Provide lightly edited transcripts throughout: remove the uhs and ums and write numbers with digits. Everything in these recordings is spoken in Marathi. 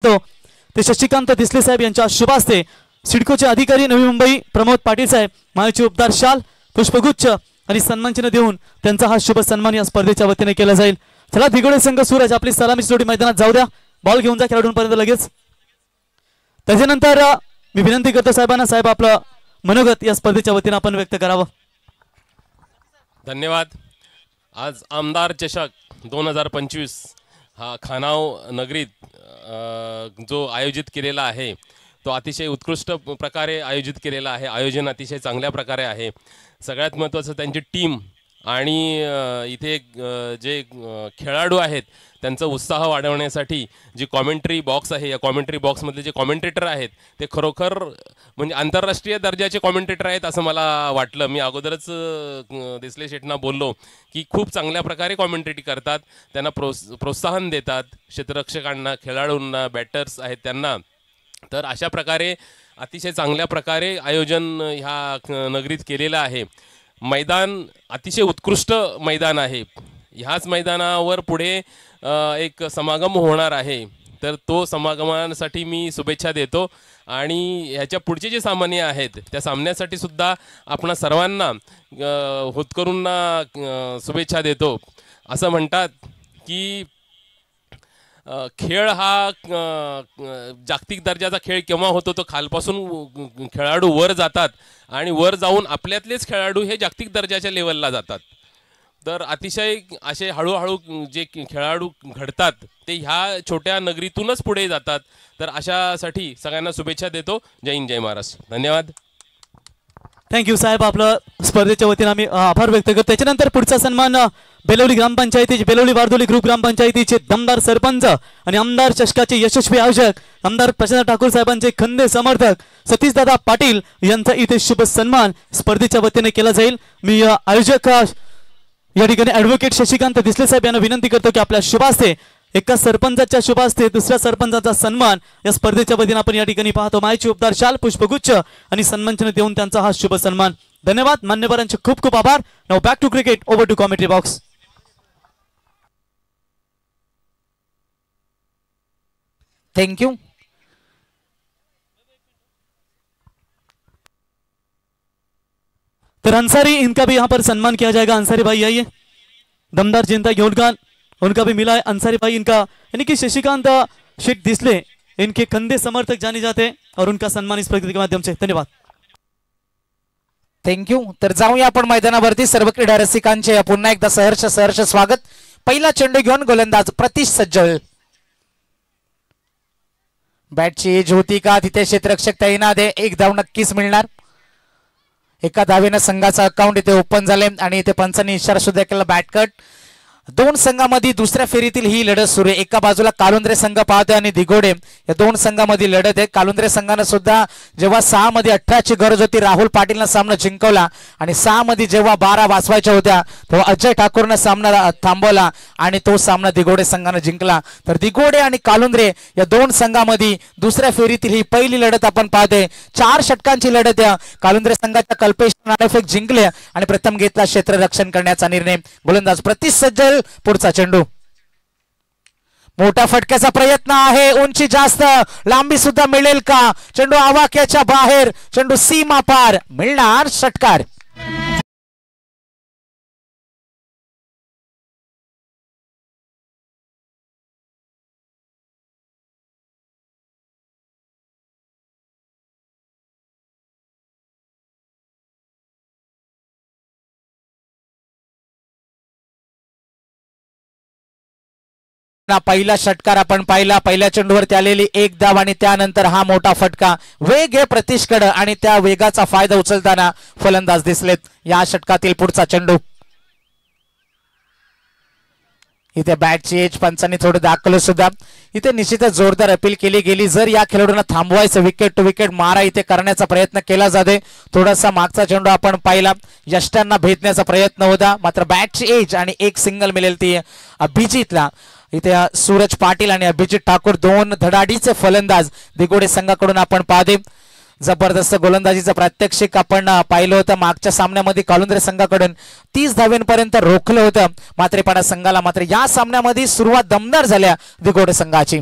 ते शशिकांत दिसले साहेब यांच्या शुभ हस्ते सिडकोचे अधिकारी नवी मुंबई प्रमोद पाटील साहेब मायाची उपदार शाल पुष्पगुच्छ आणि सन्मानचिन्ह देऊन त्यांचा हा शुभ सन्मान या स्पर्धेच्या वतीने केला जाईल। चला दिगोडे संघ सूरज आपली सलामी जोडी मैदानात जाऊ द्या, बॉल घेऊन जा खेळाडूंपर्यंत लगेच। त्याच्यानंतर मी विनंती करतो साहेबांना, साहेब आपलं मनोगत या स्पर्धेच्या वतीने आपण व्यक्त करावं। धन्यवाद। आज आमदार चषक 2025 हा खानाव नगरीत जो आयोजित केलेला आहे तो अतिशय उत्कृष्ट प्रकारे आयोजित केलेला आहे। आयोजन अतिशय चांगल्या प्रकारे आहे। सगळ्यात महत्त्वाचं त्यांची टीम आणि इथे जे खेळाडू आहेत त्यांचा उत्साह वाढवण्यासाठी जी कॉमेंट्री बॉक्स आहे, या कॉमेंट्री बॉक्समधले जे कॉमेंटेटर आहेत ते खरोखर म्हणजे आंतरराष्ट्रीय दर्जाचे कॉमेंटेटर आहेत असं मला वाटलं। मी अगोदरच देसले शेटना बोललो की खूप चांगल्या प्रकारे कॉमेंट्री करतात, त्यांना प्रोत्साहन देतात क्षेत्ररक्षकांना, खेळाडूंना, बॅटर्स आहेत त्यांना। तर अशा प्रकारे अतिशय चांगल्या प्रकारे आयोजन ह्या नगरीत केलेलं आहे। मैदान अतिशय उत्कृष्ट मैदान आहे। ह्याच मैदानावर पुढे एक समागम होणार आहे, तर तो समागमासाठी मी शुभेच्छा देतो आणि ह्याच्या पुढचे जे सामने आहेत त्या सामन्यासाठी सुद्धा आपणा सर्वांना होतकरूंना शुभेच्छा देतो। असं म्हणतात की खेळ हा जागतिक दर्जाचा खेळ केव्हा होतो, तो खालपासून खेळाडू वर जातात आणि वर जाऊन आपल्यातलेच खेळाडू हे जागतिक दर्जाच्या लेवलला जातात। तर अतिशय असे हळूहळू जे खेळाडू घडतात ते ह्या छोट्या नगरीतूनच पुढे जातात। तर अशासाठी सगळ्यांना शुभेच्छा देतो। जय हिंद, जय महाराष्ट्र। धन्यवाद। थँक्यू साहेब, आपलं स्पर्धेच्या वतीने आम्ही आभार व्यक्त करतो। त्याच्यानंतर पुढचा सन्मान बेलवली ग्रामपंचायतीचे, बेलवली वारदोली ग्रुप ग्रामपंचायतीचे दमदार सरपंच आणि आमदार चषकाचे यशस्वी आयोजक आमदार प्रशांत ठाकूर साहेबांचे खंदे समर्थक सतीशदादा पाटील यांचा इथे शुभ सन्मान स्पर्धेच्या वतीने केला जाईल। मी आयोजक या ठिकाणी ॲडव्होकेट शशिकांत दिसले साहेब यांना विनंती करतो की आपल्या शुभ हस्ते, एका सरपंचाच्या शुभ हस्ते दुसऱ्या सरपंचाचा सन्मान या स्पर्धेच्या वतीने आपण या ठिकाणी पाहतो। मायची उपदार शाल पुष्पगुच्छ आणि सन्मानचिन्ह देऊन त्यांचा हा शुभ सन्मान। धन्यवाद मान्यवरांचे खूप खूप आभार। Now back to cricket, over to commentary box. Thank you. तो अंसारी, इनका भी यहाँ पर सम्मान किया जाएगा। अंसारी भाई आइए, दमदार जनता योगदान उनका भी मिला है। अंसारी भाई इनका यानी कि शशिकांत शेख दिसले इनके कंधे समर्थक जाने जाते हैं और उनका सम्मान इस प्रकृति के माध्यम से। धन्यवाद, थैंक यू। तर जाऊया आपण मैदानावरती। सर्व क्रीडा रसिकांचे पुन्हा एकदा सहर्ष स्वागत। पहिला चेंडू घेऊन गोलंदाज प्रतीश सज्जल। बॅटची एज होती का तिथे क्षेत्ररक्षक तैनात आहे, एक धाव नक्कीच मिळणार। एका धावेनं संघाचा अकाउंट इथे ओपन झाले आणि इथे पंचांनी इशारा सुद्धा केला बॅट कट। दोन संघांमध्ये दुसऱ्या फेरीतील ही लढत सुरू आहे। एका बाजूला कालुंद्रे संघ पाहतोय आणि दिगोडे, या दोन संघांमध्ये लढत आहे। कालुंद्रे संघानं सुद्धा जेव्हा 6 मध्ये 18ची गरज होती राहुल पाटीलनं सामना जिंकवला आणि 6 मध्ये जेव्हा 12 वाचवायच्या होत्या तेव्हा अजय ठाकूरनं सामना थांबवला आणि तो सामना दिगोडे संघानं जिंकला। तर दिगोडे आणि कालुंद्रे या दोन संघांमध्ये दुसऱ्या फेरीतील ही पहिली लढत आपण पाहतोय। 4 षटकांची लढत आहे। कालुंद्रे संघाच्या कल्पेश नाणेफेक जिंकले आणि प्रथम घेतला क्षेत्ररक्षण करण्याचा निर्णय। गोलंदाज प्रतीश सज्जल, पुढचा चेंडू मोठा फटक्याचा प्रयत्न आहे, उंची जास्त, लांबी सुद्धा मिळेल का? चेंडू आवाक्याच्या बाहेर, चेंडू सीमा पार, मिळणार षटकार। पहिला षटकार आपण पाहिला। पहिल्या चेंडूवरती आलेली एक धाव आणि त्यानंतर हा मोठा फटका। वेग आहे प्रतीशकडे आणि त्या वेगाचा फायदा उचलताना फलंदाज दिसलेत या षटकातील। पुढचा चेंडू इथे बॅटची एज पंचांनी थोडं दाखवलं सुद्धा। इथे निश्चितच जोरदार अपील केली गेली, जर या खेळाडूंना थांबवायचं, विकेट टू विकेट मारा इथे करण्याचा प्रयत्न केला जाते। थोडासा मागचा चेंडू आपण पाहिला, यष्टांना भेदण्याचा प्रयत्न होता, मात्र बॅटची एज आणि एक सिंगल मिळेल ती अभिजितला। इथे सूरज पाटील आणि अभिजित ठाकूर दोन धडाडीचे फलंदाज दिगोडे संघाकडून आपण पाहते। जबरदस्त गोलंदाजीचं प्रात्यक्षिक आपण पाहिलं होतं मागच्या सामन्यामध्ये कालुंद्रे संघाकडून 30 धावांपर्यंत रोखलं होतं मात्रेपाडा संघाला। मात्र या सामन्यामध्ये सुरुवात दमदार झाल्या दिगोडे संघाची।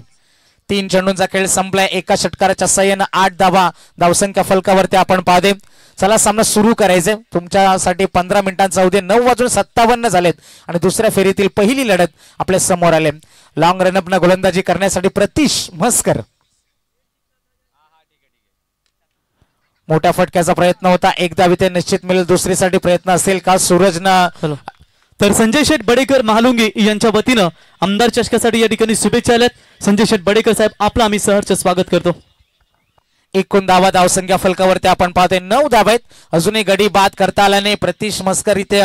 3 चेंडूंचा खेळ संपलाय. एका षटकाराच्या सहाय्यानं 8 धावा धावसंख्या फलकावरती आपण पाहते. चला सामना सुरू करायचंय. तुमच्यासाठी 15 मिनिटांचा अवधी. 9:57 झालेत आणि दुसऱ्या फेरीतील पहिली लढत आपल्या समोर आले. लॉंग रनअप न गोलंदाजी करण्यासाठी प्रतीश म्हसकर. मोठ्या फटक्याचा प्रयत्न होता. एकदा विते निश्चित मिळेल. दुसरीसाठी प्रयत्न असेल का सूरजनं? तर संजय शेठ बडेकर महालुंगी यांच्या वतीनं आमदार चषकासाठी या ठिकाणी शुभेच्छा आल्यात. संजय शेठ बडेकर साहेब आपलं आम्ही सहर्ष स्वागत करतो. एकूण धावा धावसंख्या फलकावरती आपण पाहतोय 9 धावा आहेत. अजूनही गडी बाद करता आला नाही. प्रतीश म्हसकर इथे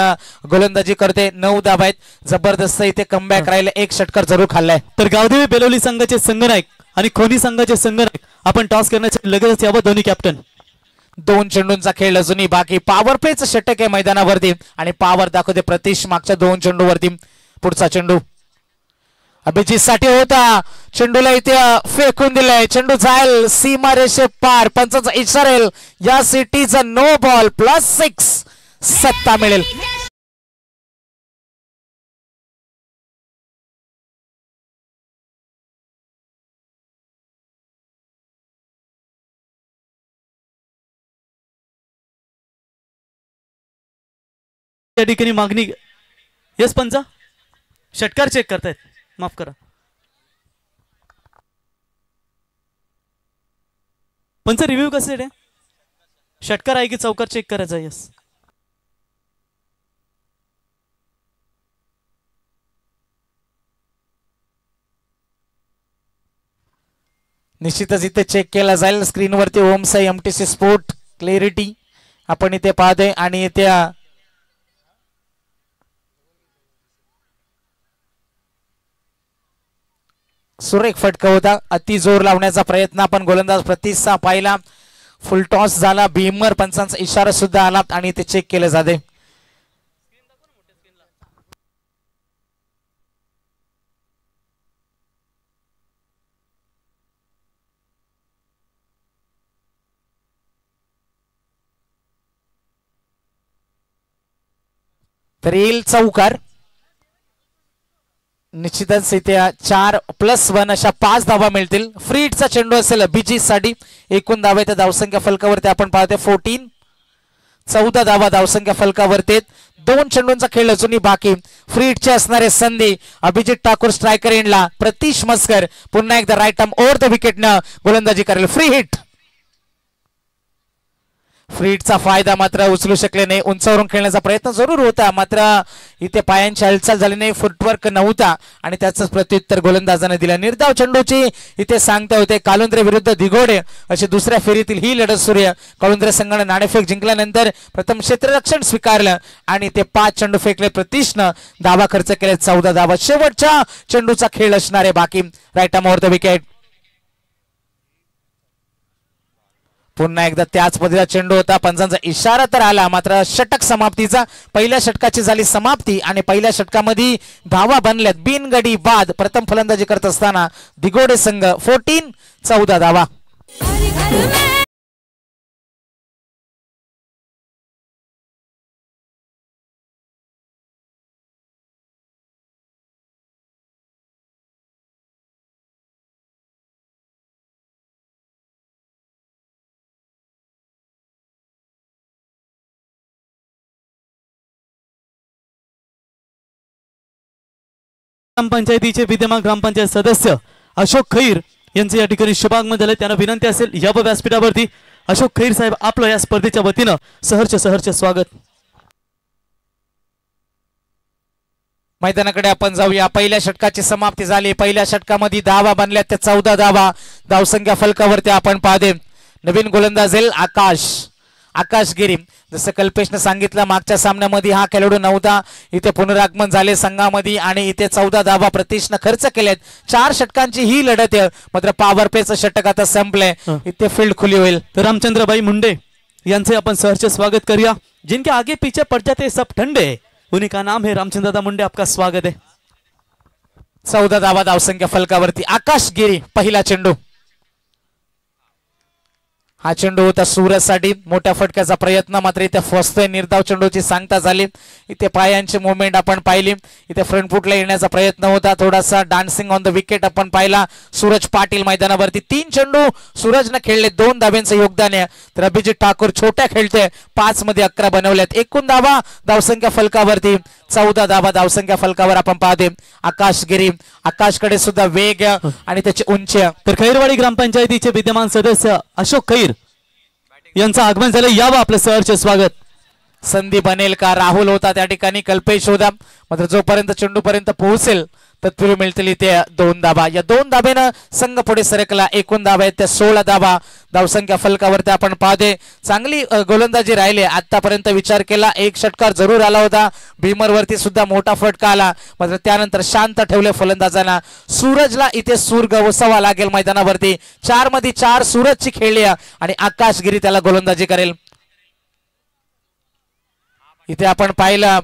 गोलंदाजी करते. 9 धावा आहेत. जबरदस्त इथे कमबॅक राहिले. एक षटकार जरूर खाल्लाय. तर गावदेवी बेलोली संघाचे संघनायक आणि खोनी संघाचे संघनायक आपण टॉस करण्यासाठी लगेच यावं दोन्ही कॅप्टन. 2 चेंडूंचा खेळ अजूनही बाकी. पॉवर प्लेच षटक आहे मैदानावरती आणि पॉवर दाखवते प्रतीश मागच्या 2 चेंडूवरती. पुढचा चेंडू अभिजित साठी होता. चेंडूला इथे फेकून दिलाय. चेंडू जाईल सीमा रेषे पार. पंचाचा इशारा येईल. या सिटीचा नो बॉल +6 सत्ता मिळेल. या ठिकाणी मागणी. यस पंचा षटकार चेक करतायत. माफ करा पंच. रिव्ह्यू कसे आहे? षटकार आहे की चौकार चेक करायचा? यस. निश्चितच इथे चेक केला जाईल. स्क्रीनवरती ओम साई MTC स्पोर्ट क्लॅरिटी आपण इथे पाहतोय आणि इथे सुरेख फटका होता. अति जोर लावण्याचा प्रयत्न आपण गोलंदाज प्रतीशचा पाहिला. फुल टॉस झाला. भीमर पंचांचा इशारा सुद्धा आला आणि ते चेक केले जाते. तर येईल चौकार. निश्चितच इथे 4+1 अशा 5 धावा मिळतील. फ्री हिटचा चेंडू असेल अभिजित साठी. एकूण धावा त्या धावसंख्या फलकावरती आपण पाहतोय 14 धावा धावसंख्या फलकावरती. 2 चेंडूंचा खेळ अजूनही बाकी. फ्री हिटचे असणारे संधी अभिजित ठाकूर स्ट्रायकर एंडला. प्रतीश म्हसकर पुन्हा एकदा राईट आर्म ओव्हर द विकेटनं गोलंदाजी करेल. Free hit. फ्री हिटचा फायदा मात्र उचलू शकले नाही. उंचावरून खेळण्याचा प्रयत्न जरूर होता मात्र इथे पायांची हालचाल झाली नाही. फुटवर्क नव्हता आणि त्याच प्रत्युत्तर गोलंदाजाने दिलं. निर्धाव चेंडूची इथे सांगता होते. कालुंद्रे विरुद्ध दिघोडे अशी दुसऱ्या फेरीतील ही लढत सुरू आहे. कालुंद्रे संघाने नाणेफेक जिंकल्यानंतर प्रथम क्षेत्ररक्षण स्वीकारलं आणि ते 5 चेंडू फेकले. प्रतीशनं धावा खर्च केले. 14 धावा. शेवटच्या चेंडूचा खेळ असणारे बाकी. Right arm over the wicket. पुन्हा एकदा त्याच पद्धतीचा चेंडू होता. पंचांचा इशारा तर आला मात्र षटक समाप्तीचा. पहिल्या षटकाची झाली समाप्ती आणि पहिल्या षटकामध्ये धावा बनल्यात बिनगडी बाद. प्रथम फलंदाजी करत असताना दिघोडे संघ 14 धावा. ग्रामपंचायतीचे विद्यमान ग्रामपंचायत सदस्य अशोक खैर यांचे या ठिकाणी शुभागमन झाले. त्यांना विनंती असेल या व्यासपीठावरती. अशोक खैर साहेब आपलं या स्पर्धेच्या वतीनं सहर्ष स्वागत. मैदानाकडे आपण जाऊया. पहिल्या षटकाची समाप्ती झाली. पहिल्या षटकामध्ये धावा बनल्या त्या 14 धावा. धावसंख्या फलकावरती आपण पाहते. नवीन गोलंदाज आकाश गिरी. जसं कल्पेशने सांगितलं मागच्या सामन्यामध्ये हा खेळाडू नव्हता. इथे पुनरागमन झाले संघामध्ये आणि इथे 14 धावा प्रतीशनं खर्च केल्यात. 4 षटकांची ही लढत आहे मात्र पॉवर प्लेचं षटक आता संपलंय. इथे फील्ड खुली होईल. तर रामचंद्रभाई मुंडे यांचे आपण सहर्ष स्वागत करूया. जिनके आगे पीछे पड़ जाते सब ठंडे उन्हीं का नाम है रामचंद्र मुंडे. आपका स्वागत है. 14 धावा धावसंख्या फलकावरती. आकाश गिरी पहिला चेंडू. हा चेंडू होता सूरजसाठी मोठ्या फटक्याचा प्रयत्न, मात्र इथे फसतोय. निर्धाव चेंडूची सांगता झाली. इथे पायांची मुवमेंट आपण पाहिली. इथे फ्रंट फुटला येण्याचा प्रयत्न होता. थोडासा डान्सिंग ऑन द विकेट आपण पाहिला. सूरज पाटील मैदानावरती 3 चेंडू सूरजने खेळले, 2 धाब्यांचं योगदान आहे. तर अभिजित ठाकूर छोट्या खेळते, 5 मध्ये 11 बनवल्यात. एकूण धावा धावसंख्या फलकावरती 14 धावा धावसंख्या फलकावर आपण पाहते. आकाश गिरी, आकाशकडे सुद्धा वेग आणि त्याची उंची. तर खैरवाडी ग्रामपंचायतीचे विद्यमान सदस्य अशोक खैर यांचं आगमन झालं. यावं आपलं सहर्ष स्वागत. संधी बनेल का? राहुल होता त्या ठिकाणी, कल्पेश होता. मात्र जोपर्यंत चेंडू पर्यंत पोहोचेल तत्पूर्वी मिळतील इथे 2 धाबा. या 2 धाब्यानं संघ पुढे सरकला. एकूण धाबा आहेत त्या 16 धाबा धावसंख्या फलकावरती आपण पाहते. चांगली गोलंदाजी राहिली आतापर्यंत. विचार केला 1 षटकार जरूर आला होता, भीमरवरती सुद्धा मोठा फटका आला, मात्र त्यानंतर शांत ठेवले फलंदाजांना. सूरजला इथे सूर गवसावा लागेल मैदानावरती. 4 मध्ये 4 सूरजची खेळली आणि आकाश गिरी त्याला गोलंदाजी करेल. इथे आपण पाहिलं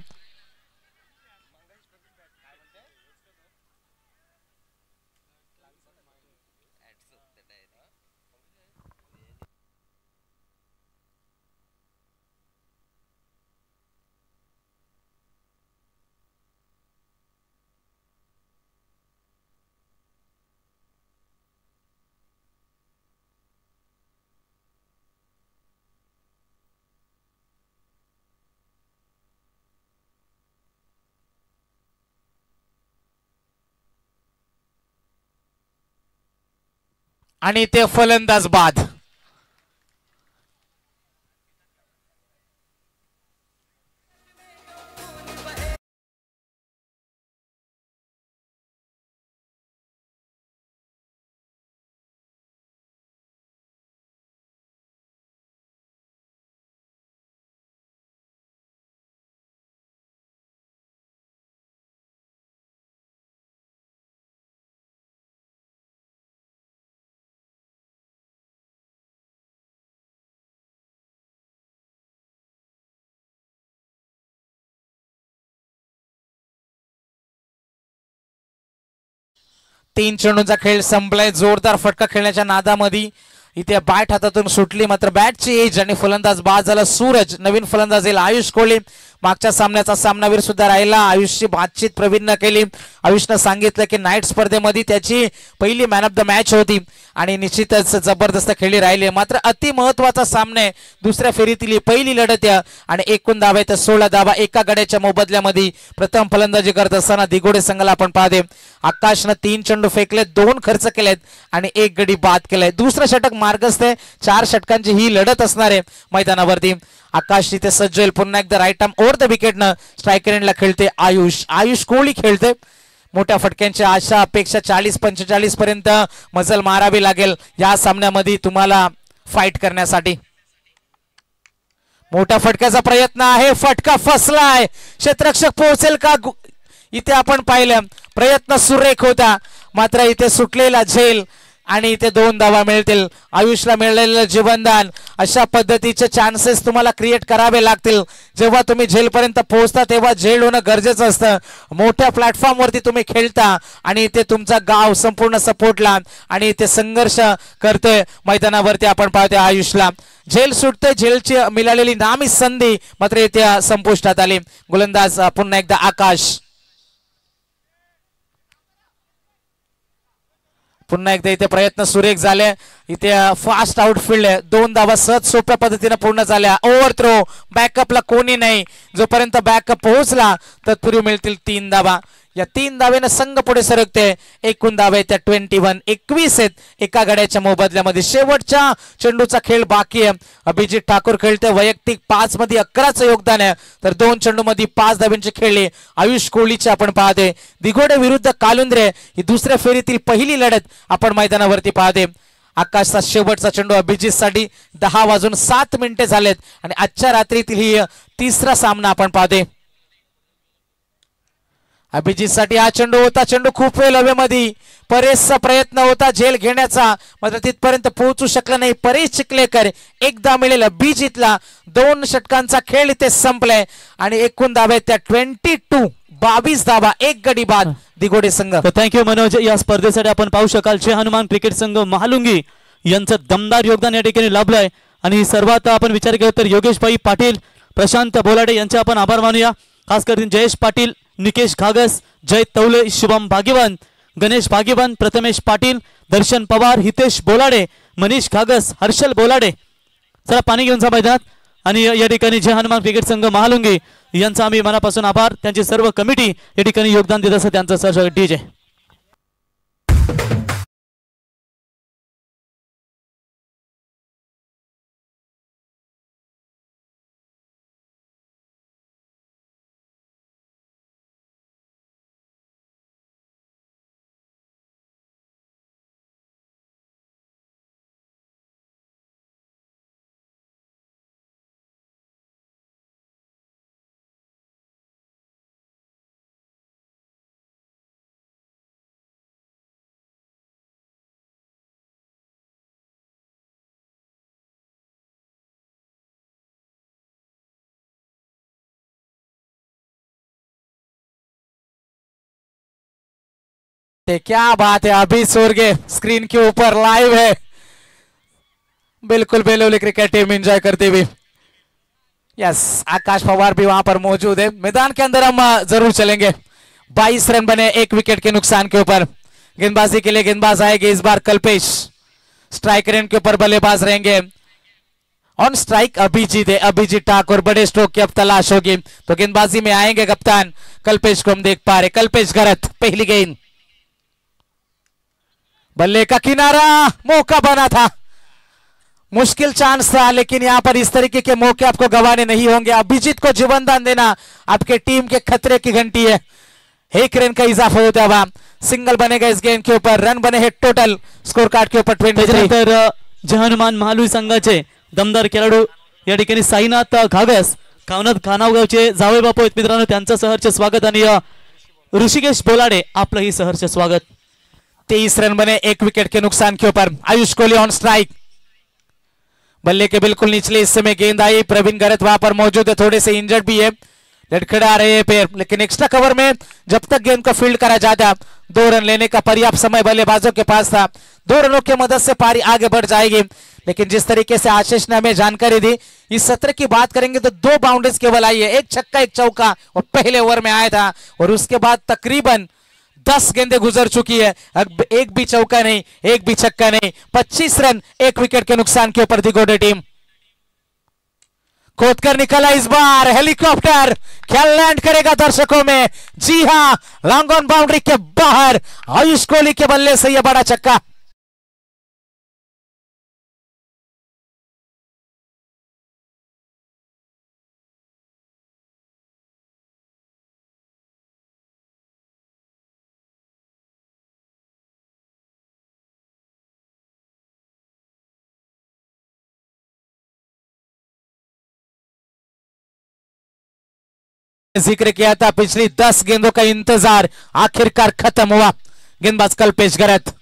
आणि ते फलंदाज बाद. तीन चेंडूंचा खेळ संपलाय. जोरदार फटका खेळण्याच्या नादामध्ये इथे बॅट हातातून सुटली, मात्र बॅटची एज आणि फलंदाज बाद झाला. सूरज नवीन फलंदाज येईल आयुष कोहली. मागच्या सामन्याचा सामनावीर सुद्धा राहिला. आयुषची बातचीत प्रवीणनं केली. आयुषनं सांगितलं की नाईट स्पर्धेमध्ये त्याची पहिली मॅन ऑफ द मॅच होती आणि निश्चितच जबरदस्त खेळी राहिली. मात्र अति महत्वाचा सामना आहे. दुसऱ्या फेरीतील पहिली लढत आहे आणि एकूण धावा आहेत 16 धावा एका गड्याच्या मोबदल्यामध्ये. प्रथम फलंदाजी करत असताना दिगोडे संघाला आपण पाहते. आकाशनं 3 चेंडू फेकले, 2 खर्च केलेत आणि 1 गडी बाद केलाय. दुसरं षटक मार्गस्थ आहे. 4 षटकांची ही लढत असणार आहे मैदानावरती. आकाश तिथे सज्ज होईल. पुन्हा एकदा राईट आर्म ओव्हर द विकेटनं स्ट्रायकर एंडला खेळते आयुष कोहली खेळते. मोठ्या फटक्यांची आशा अपेक्षा 40-45 पर्यंत मजल मारावी लागेल या सामन्यामध्ये तुम्हाला फाईट करण्यासाठी. मोठ्या फटक्याचा प्रयत्न आहे, फटका फसलाय. क्षेत्ररक्षक पोहोचेल का? इथे आपण पाहिलं प्रयत्न सुरेख होता, मात्र इथे सुटलेला झेल आणि इथे 2 धावा मिळतील. आयुषला मिळालेलं जीवनदान. अशा पद्धतीचे चान्सेस तुम्हाला क्रिएट करावे लागतील. जेव्हा तुम्ही झेलपर्यंत पोहोचता तेव्हा झेल होणं गरजेचं असतं. मोठ्या प्लॅटफॉर्मवरती तुम्ही खेळता आणि इथे तुमचा गाव संपूर्ण सपोर्टला आणि इथे संघर्ष करतोय मैदानावरती आपण पाहतोय. आयुषला झेल सुटते, झेलची मिळालेली नामी संधी मात्र इथे संपुष्टात आली. गोलंदाज पुन्हा एकदा आकाश. पुन्हा एकदा इथे प्रयत्न सुरेख झाले. इथे फास्ट आउटफील्ड आहे. 2 धावा सहज सोप्या पद्धतीने पूर्ण झाल्या. ओव्हर थ्रो, बॅकअपला कोणी नाही. जोपर्यंत बॅकअप पोहोचला तत्पूर्वी मिळतील 3 धावा. या 3 धावेनं संघ पुढे सरकते. एकूण धावे त्या 21 आहेत एका गड्याच्या मोबदल्यामध्ये. शेवटच्या चेंडूचा खेळ बाकी आहे. अभिजित ठाकूर खेळते. वैयक्तिक 5 मध्ये 11चं योगदान आहे, तर 2 चेंडू मध्ये 5 धाव्यांची खेळली आयुष कोहलीची आपण पाहते. दिगोडे विरुद्ध कालुंद्रे ही दुसऱ्या फेरीतील पहिली लढत आपण मैदानावरती पाहते. आकाशचा शेवटचा चेंडू अभिजित साठी. 10:07 झालेत आणि आजच्या रात्रीतील ही 3रा सामना आपण पाहते. अभिजित साठी हा चेंडू होता. चेंडू खूप वेळ हवेमध्ये. परेशचा प्रयत्न होता झेल घेण्याचा, मात्र तिथपर्यंत पोहोचू शकला नाही. परेश चिखलेकर एकदा मिळेल. अभिजितला 2 षटकांचा खेळ इथे संपलाय आणि एकूण धावे त्या 22 धावा 1 गडी बाद दिगोडे संघ. थँक्यू मनोज. या स्पर्धेसाठी आपण पाहू शकाल जय हनुमान क्रिकेट संघ महालुंगी यांचं दमदार योगदान या ठिकाणी लाभलंय आणि सर्वात आपण विचार केला तर योगेशभाई पाटील, प्रशांत बोलाडे यांचे आपण आभार मानूया. खास करून जयेश पाटील, निकेश घागस, जय तवले, शुभम भाग्यवान, गणेश भाग्यवान, प्रथमेश पाटील, दर्शन पवार, हितेश बोलाडे, मनीष घागस, हर्षल बोलाडे. चला पाणी घेऊन जा मैदानात. आणि या ठिकाणी जय हनुमान क्रिकेट संघ महालुंगी यांचा आम्ही मनापासून आभार. त्यांची सर्व कमिटी या ठिकाणी योगदान देत असं त्यांचं सहयोग. डीजे क्या बात है, अभी सूर्य स्क्रीन के ऊपर लाइव है. बिल्कुल बेलोली क्रिकेट टीम एंजॉय करती हुई. यस, आकाश पवार भी वहां पर मौजूद है. मैदान के अंदर हम जरूर चलेंगे. 22 रन बने 1 विकेट के नुकसान के ऊपर. गेंदबाजी के लिए गेंदबाज आएंगे इस बार कल्पेश. स्ट्राइक रेंज के ऊपर बल्लेबाज रहेंगे. ऑन स्ट्राइक अभिजीत है, अभिजीत ठाकुर. बड़े स्ट्रोक की अब तलाश होगी तो गेंदबाजी में आएंगे कप्तान कल्पेश को हम देख पा रहे. कल्पेश गरत, पहली गेंद, बल्ले का किनारा, मौका बना था, मुश्किल चांस था, लेकिन यहां पर इस तरीके के मौके आपको गंवाने नहीं होंगे. अभिजीत को जीवनदान देना आपके टीम के खतरे की घंटी है. 1 रन का इजाफा होता हुआ सिंगल बनेगा इस गेंद के ऊपर. रन बने हैं टोटल स्कोर कार्ड के ऊपर 23. तर जय हनुमान महालुंगी संघाचे दमदार खेळाडू या ठिकाणी साईनाथ घागस, खानाव गावचे जावई बापू आहेत मित्रांनो, त्यांचं सहर्ष स्वागत. आणि ऋषिकेश बोलाडे आपलंही सहर्ष स्वागत. 23 रन बने 1 विकेट के नुकसान के ऊपर. Ayush Kohli on strike. बल्ले के बिल्कुल निचले हिस्से में गेंद आई. प्रवीण गरत वहां पर मौजूद है, थोड़े से इंजर्ड भी है, लड़खड़ा रहे हैं पैर, लेकिन एक्स्ट्रा कवर में जब तक गेंद को फील्ड करा जाता 2 रन लेने का पर्याप्त समय बल्लेबाजों के पास था. 2 रनों की मदद से पारी आगे बढ़ जाएगी. लेकिन जिस तरीके से आशीष ने हमें जानकारी दी, इस सत्र की बात करेंगे तो 2 बाउंड्रीज केवल आई है. 1 छक्का 1 चौका और पहले ओवर में आया था, और उसके बाद तकरीबन 10 गेंदें गुजर चुकी है. अब 1 भी चौका नहीं, 1 भी छक्का नहीं. 25 रन 1 विकेट के नुकसान के ऊपर दिगोडे टीम. खोदकर निकला इस बार हेलीकॉप्टर, क्या लैंड करेगा दर्शकों में. जी हां, लॉन्ग ऑन बाउंड्री के बाहर आयुष कोहली के बल्ले से यह बड़ा छक्का. जिक्र किया था, पिछली 10 गेंदों का इंतजार आखिरकार खत्म हुआ. गेंदबाज कल्पेश गरत.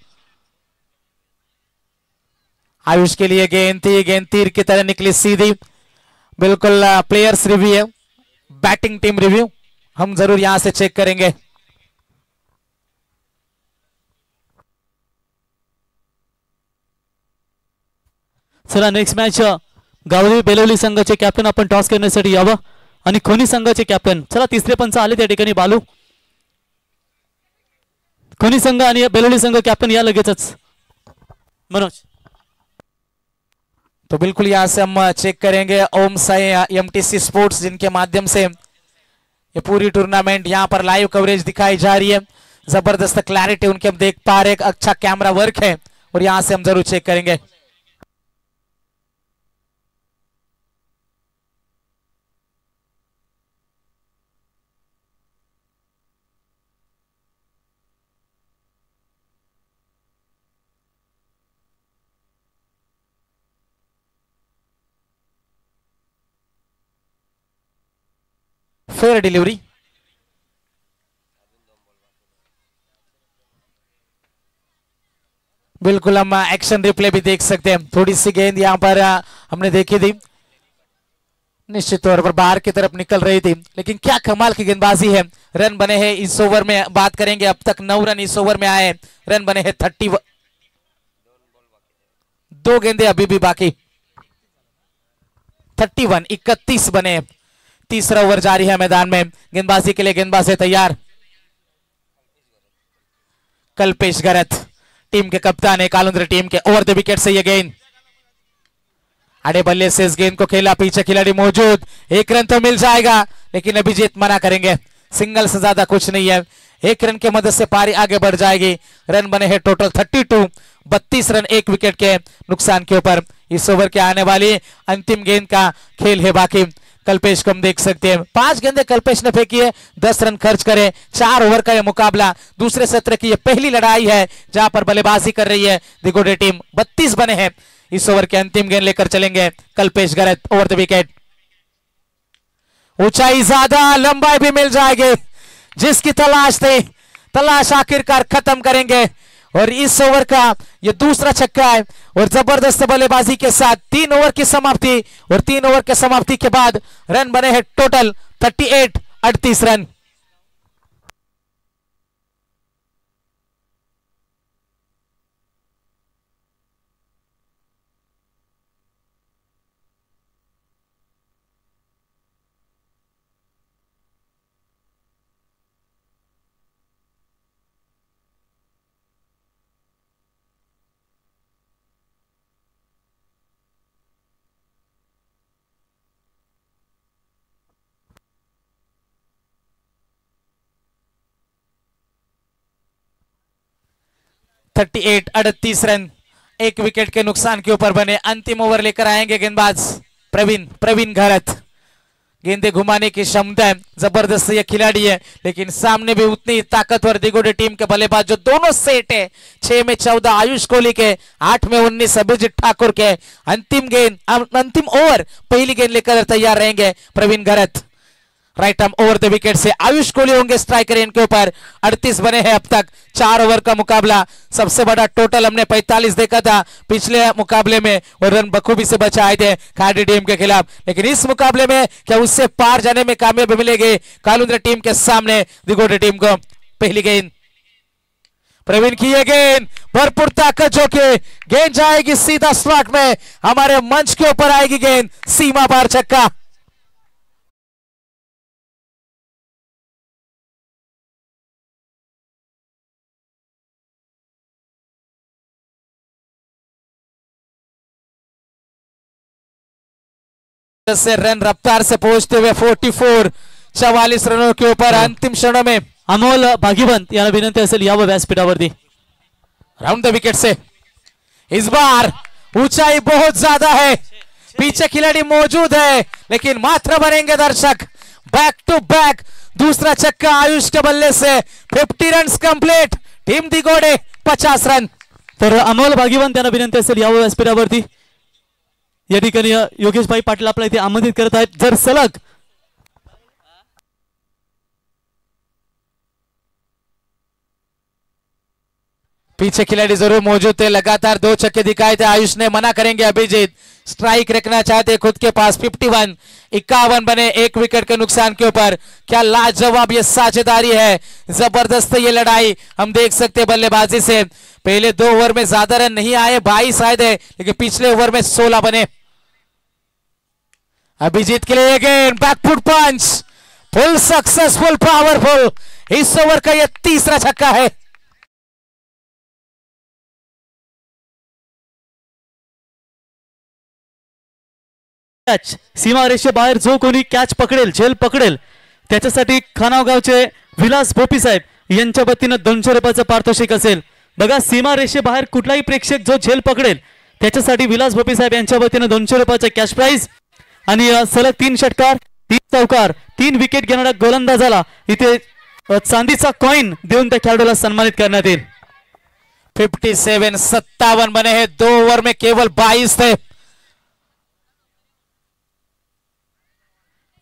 आयुष के लिए गेंद थी, गेंद तीर की तरह निकली सीधी. बिल्कुल प्लेयर्स रिव्यू है, बैटिंग टीम रिव्यू हम जरूर यहां से चेक करेंगे. चला नेक्स्ट मॅच गावदेवी बेलवली संघाचे कॅप्टन आपण टॉस करण्यासाठी यावं. आणि खोनी संघाचे कॅप्टन, चला तिसरे पंच आले त्या ठिकाणी. बालू, खोनी संघ आणि बेलवली संघ कॅप्टन या लगेचच. मनोज, तो बिल्कुल यहां से हम चेक करेंगे. ओम साई एमटीसी स्पोर्ट्स, जिनके माध्यम से ये पूरी टूर्नामेंट यहां पर लाइव कवरेज दिखाई जा रही है. जबरदस्त क्लैरिटी उनके हम देख पा रहे हैं, अच्छा कैमरा वर्क है, और यहां से हम जरूर चेक करेंगे. फेयर डिलीवरी, बिल्कुल हम एक्शन रिप्ले भी देख सकते हैं. थोड़ी सी गेंद यहां पर हमने देखी थी, निश्चित तौर पर बाहर की तरफ निकल रही थी, लेकिन क्या कमाल की गेंदबाजी है. रन बने हैं इस ओवर में, बात करेंगे अब तक 9 रन इस ओवर में आए. रन बने हैं 30. 2 गेंदे अभी भी बाकी। 31 बने। तीसरा ओवर जारी है मैदान में। गेंदबाजी के लिए गेंदबाज है तैयार। कल्पेश गरत टीम के कप्तान है कालुंद्र टीम के। ओवर द विकेट से ये गेंद आड़े बल्ले से इस गेंद को खेला, पीछे खिलाड़ी मौजूद, 1 रन तो मिल जाएगा लेकिन अभिजीत मना करेंगे। सिंगल से ज्यादा कुछ नहीं है, 1 रन के मदद से पारी आगे बढ़ जाएगी। रन बने हैं टोटल 32, 32 रन 1 विकेट के नुकसान के ऊपर। इस ओवर के आने वाली अंतिम गेंद का खेल है बाकी। कल्पेश को हम देख सकते हैं, 5 गेंदें कल्पेश ने फेंकी है, 10 रन खर्च करे। 4 ओवर का यह मुकाबला, दूसरे सत्र की यह पहली लड़ाई है जहां पर बल्लेबाजी कर रही है दिगोडे टीम। 32 बने हैं। इस ओवर के अंतिम गेंद लेकर चलेंगे कल्पेश गरत। ओवर द विकेट, ऊंचाई ज्यादा, लंबाई भी मिल जाएगी, जिसकी तलाश थी तलाश आखिरकार खत्म करेंगे। और इस ओवर का यह दूसरा छक्का है और जबरदस्त बल्लेबाजी के साथ 3 ओवर की समाप्ति। और 3 ओवर के समाप्ति के बाद रन बने हैं total 38, 38 run. Thirty 38 run 1 wicket के नुकसान के ऊपर बने। अंतिम ओवर लेकर आएंगे गेंदबाज प्रवीण घरत। गेंदे घुमाने की क्षमता है, जबरदस्त यह खिलाड़ी है, लेकिन सामने भी उतनी ताकतवर दिगोडे टीम के बल्लेबाज जो दोनों सेट है। 6 में 14 आयुष कोहली के, 8 में 19 अभिजीत ठाकुर के। अंतिम ओवर पहली गेंद लेकर तैयार रहेंगे Praveen Gharat. Right arm over the wicket से आयुष कोहली होंगे स्ट्राइकर इनके ऊपर। 38 बने हैं अब तक। 4 ओवर का मुकाबला, सबसे बड़ा टोटल हमने 45 देखा था पिछले मुकाबले में और रन बखूबी से बचाए थे खाड़ी टीम के खिलाफ। लेकिन इस मुकाबले में क्या उससे पार जाने में कामयाबी मिलेगी कालुंद्र टीम के सामने दिगोडे टीम को। पहली गेंद प्रवीण की ये गेंद भरपूर ताकत जो कि गेंद जाएगी सीधा स्लॉट में, हमारे मंच के ऊपर आएगी गेंद, सीमा पार छक्का। से रन रफ्तार से पहुंचते हुए 44 रनों के ऊपर अंतिम क्षणों में अमोल भागीवंत यांना विनंती असेल यावं व्यासपीठावरती। राउंड द विकेट से इस बार ऊंचाई बहुत ज्यादा है, पीछे खिलाड़ी मौजूद है लेकिन मात्र बनेंगे दर्शक। बैक टू बैक दूसरा छक्का आयुष के बल्ले से 50 run complete. Team Digode 50 run. तर अमोल भागीवंत यांना विनंती असेल यावं व्यासपीठावरती। या ठिकाणी योगेशभाई पाटील आपल्या इथे आमंत्रित करत आहेत। जर सलग पीछे खिलाड़ी जरूर मौजूद थे, लगातार 2 छक्के दिखाए थे। आयुष ने मना करेंगे अभिजीत, स्ट्राइक रखना चाहते खुद के पास। 51 बने 1 विकेट के नुकसान के ऊपर। क्या लाजवाब ये साझेदारी है, जबरदस्त ये लड़ाई हम देख सकते हैं बल्लेबाजी से। पहले 2 ओवर में ज्यादा रन नहीं आए, 22 आए थे, लेकिन पिछले ओवर में 16 बने। अभिजीत के लिए अगेन बैकफुट पंच, फुल सक्सेसफुल, पावरफुल। इस ओवर का यह तीसरा छक्का है। सीमा रेषे बाहेर जो कोणी कॅच पकडेल, झेल पकडेल, त्याच्यासाठी खानाव गावचे विलास भोपी साहेब यांच्या वतीनं 200 रुपयाचं पारितोषिक असेल। बघा, सीमा रेषे बाहेर कुठलाही प्रेक्षक जो झेल पकडेल त्याच्यासाठी विलास भोपी साहेब यांच्या वतीनं 200 रुपयाचं कॅश प्राइज आणि सलग 3 षटकार, 3 चौकार, 3 विकेट घेणाऱ्या गोलंदाजाला इथे चांदीचा कॉइन देऊन त्या खेळाडूला सन्मानित करण्यात येईल। 57 बने हैं, 2 ओवर में केवल 22 थे।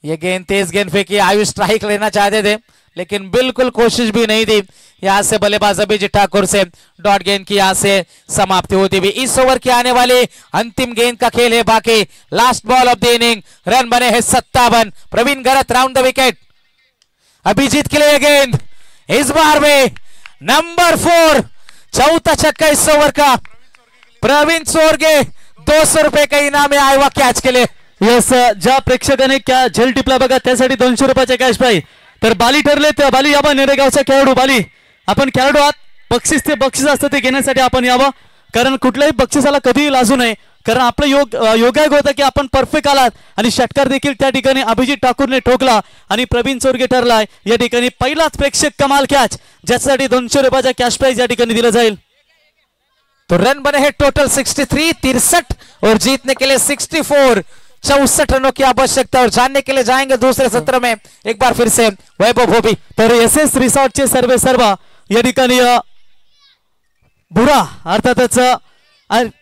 ये गेंद तेज गेंद फेंकी, आयुष स्ट्राइक लेना चाहते थे लेकिन बिल्कुल कोशिश भी नहीं थी। यहां से बल्लेबाज अभिजीत ठाकुर से डॉट गेंद की यहां से समाप्ति होती हुई। इस ओवर की आने वाली अंतिम गेंद का खेल है बाकी। Last ball of the inning, run बने हैं 57। प्रवीण घरत राउंड द विकेट। अभिजीत के लिए गेंद, इस बार में नंबर 4, चौथा छक्का इस ओवर का। प्रवीण चोरगे 200 रुपये का इनाम आहे आयवा कॅच केले. यस, ज्या प्रेक्षकाने क्या झेल टिपला बघा त्यासाठी 200 रुपयाचे कॅश प्राईज. तर बाली ठरले तर बाली यावा, नेरेगावचा खेळाडू बाली. आपण खेळाडू आहात, बक्षीस असतं ते घेण्यासाठी आपण यावं, कारण कुठल्याही बक्षिसाला कधीही लाजू नये. कारण आपलं योगायोग होतं की आपण परफेक्ट आलात आणि षटकार देखील त्या ठिकाणी अभिजित ठाकूरने ठोकला आणि प्रवीण चोरगे ठरलाय या ठिकाणी पहिलाच प्रेक्षक कमाल कॅच, ज्यासाठी 200 रुपयाचा कॅश प्राईज या ठिकाणी दिला जाईल. तो रन बने हैं टोटल 63 63 और जीतने के लिए 64 64 रनों की आवश्यकता. और जानने के लिए जाएंगे दूसरे सत्र में एक बार फिर से वैभव भोबी. तर एसएस रिसॉर्टचे सर्व या ठिकाणी बुरा अर्थातच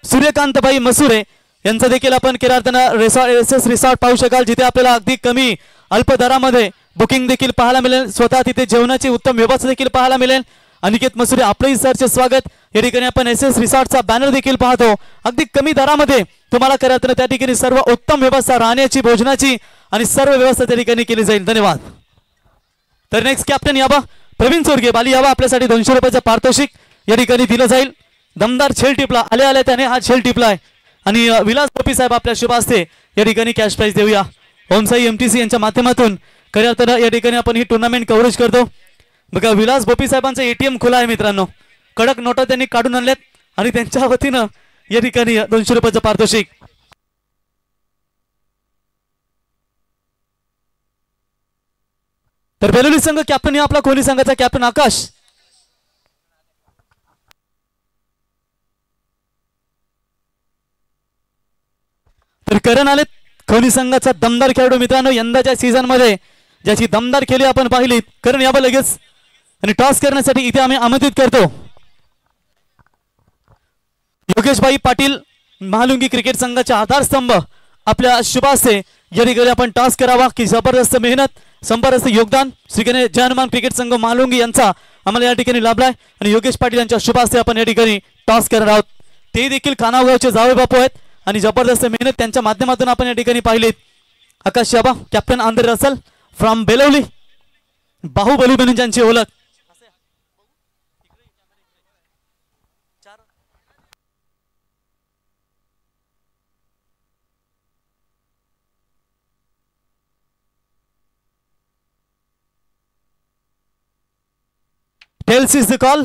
सूर्यकांतबाई मसुरे यांचं देखील आपण केरार्थना एसएस रिसॉर्ट पाहू शकाल, जिथे आपल्याला अगदी कमी अल्प दरामध्ये बुकिंग देखील पाहायला मिळेल. स्वतः तिथे जेवणाची उत्तम व्यवस्था देखील पाहायला मिळेल. अनिकेत मसुरे आपलंही सरचे स्वागत. या ठिकाणी आपण एसएस रिसॉर्टचा बॅनर देखील पाहतो. अगदी कमी दरामध्ये तुम्हाला केरार्थना त्या ठिकाणी सर्व उत्तम व्यवस्था, राहण्याची, भोजनाची आणि सर्व व्यवस्था त्या ठिकाणी केली जाईल. धन्यवाद. तर नेक्स्ट कॅप्टन यावा प्रवीण चोरगे बाली यावा, आपल्यासाठी 200 रुपयाचं पारितोषिक या ठिकाणी दिलं जाईल. दमदार छेल टिपला, आले त्याने हा छेल टिपलाय आणि विलास पोपी साहेब आपल्या शुभ हस्ते या ठिकाणी कॅश प्राईज देऊया. ओमसाई एमटीसी यांच्या माध्यमातून खऱ्या या ठिकाणी आपण ही टुर्नामेंट कव्हरेज करतो. बघा विलास पोपी साहेबांचं एटीएम खुला आहे मित्रांनो, कडक नोटा त्यांनी काढून आणल्यात आणि त्यांच्या वतीनं या ठिकाणी 200 रुपयाचं पारितोषिक. तर बेलोली संघ कॅप्टन या आपला कोहली संघाचा कॅप्टन आकाश. तर करण आले कोहली संघाचा दमदार खेळाडू मित्रांनो, यंदाच्या सीझन मध्ये ज्याची दमदार खेळी आपण पाहिली. करण यावं लगेच आणि टॉस करण्यासाठी इथे आम्ही आमंत्रित करतो योगेशभाई पाटील, महालुंगी क्रिकेट संघाचे आधारस्तंभ आपल्या शुभ हस्ते या ठिकाणी आपण टॉस करावा. की जबरदस्त मेहनत, जबरदस्त योगदान श्री गणेश जयहनुमान क्रिकेट संघ महालुंगी यांचा आम्हाला या ठिकाणी लाभलाय आणि योगेश पाटील यांच्या शुभ हस्ते आपण या ठिकाणी टॉस करणार आहोत. ते देखील खानावगावचे जावे बापू आहेत आणि जबरदस्त मेहनत त्यांच्या माध्यमातून आपण या ठिकाणी पाहिलीत. आकाश याबा captain Andhra Russell from Belavali, Baahubali म्हणून ज्यांची ओळख. Tails is the call.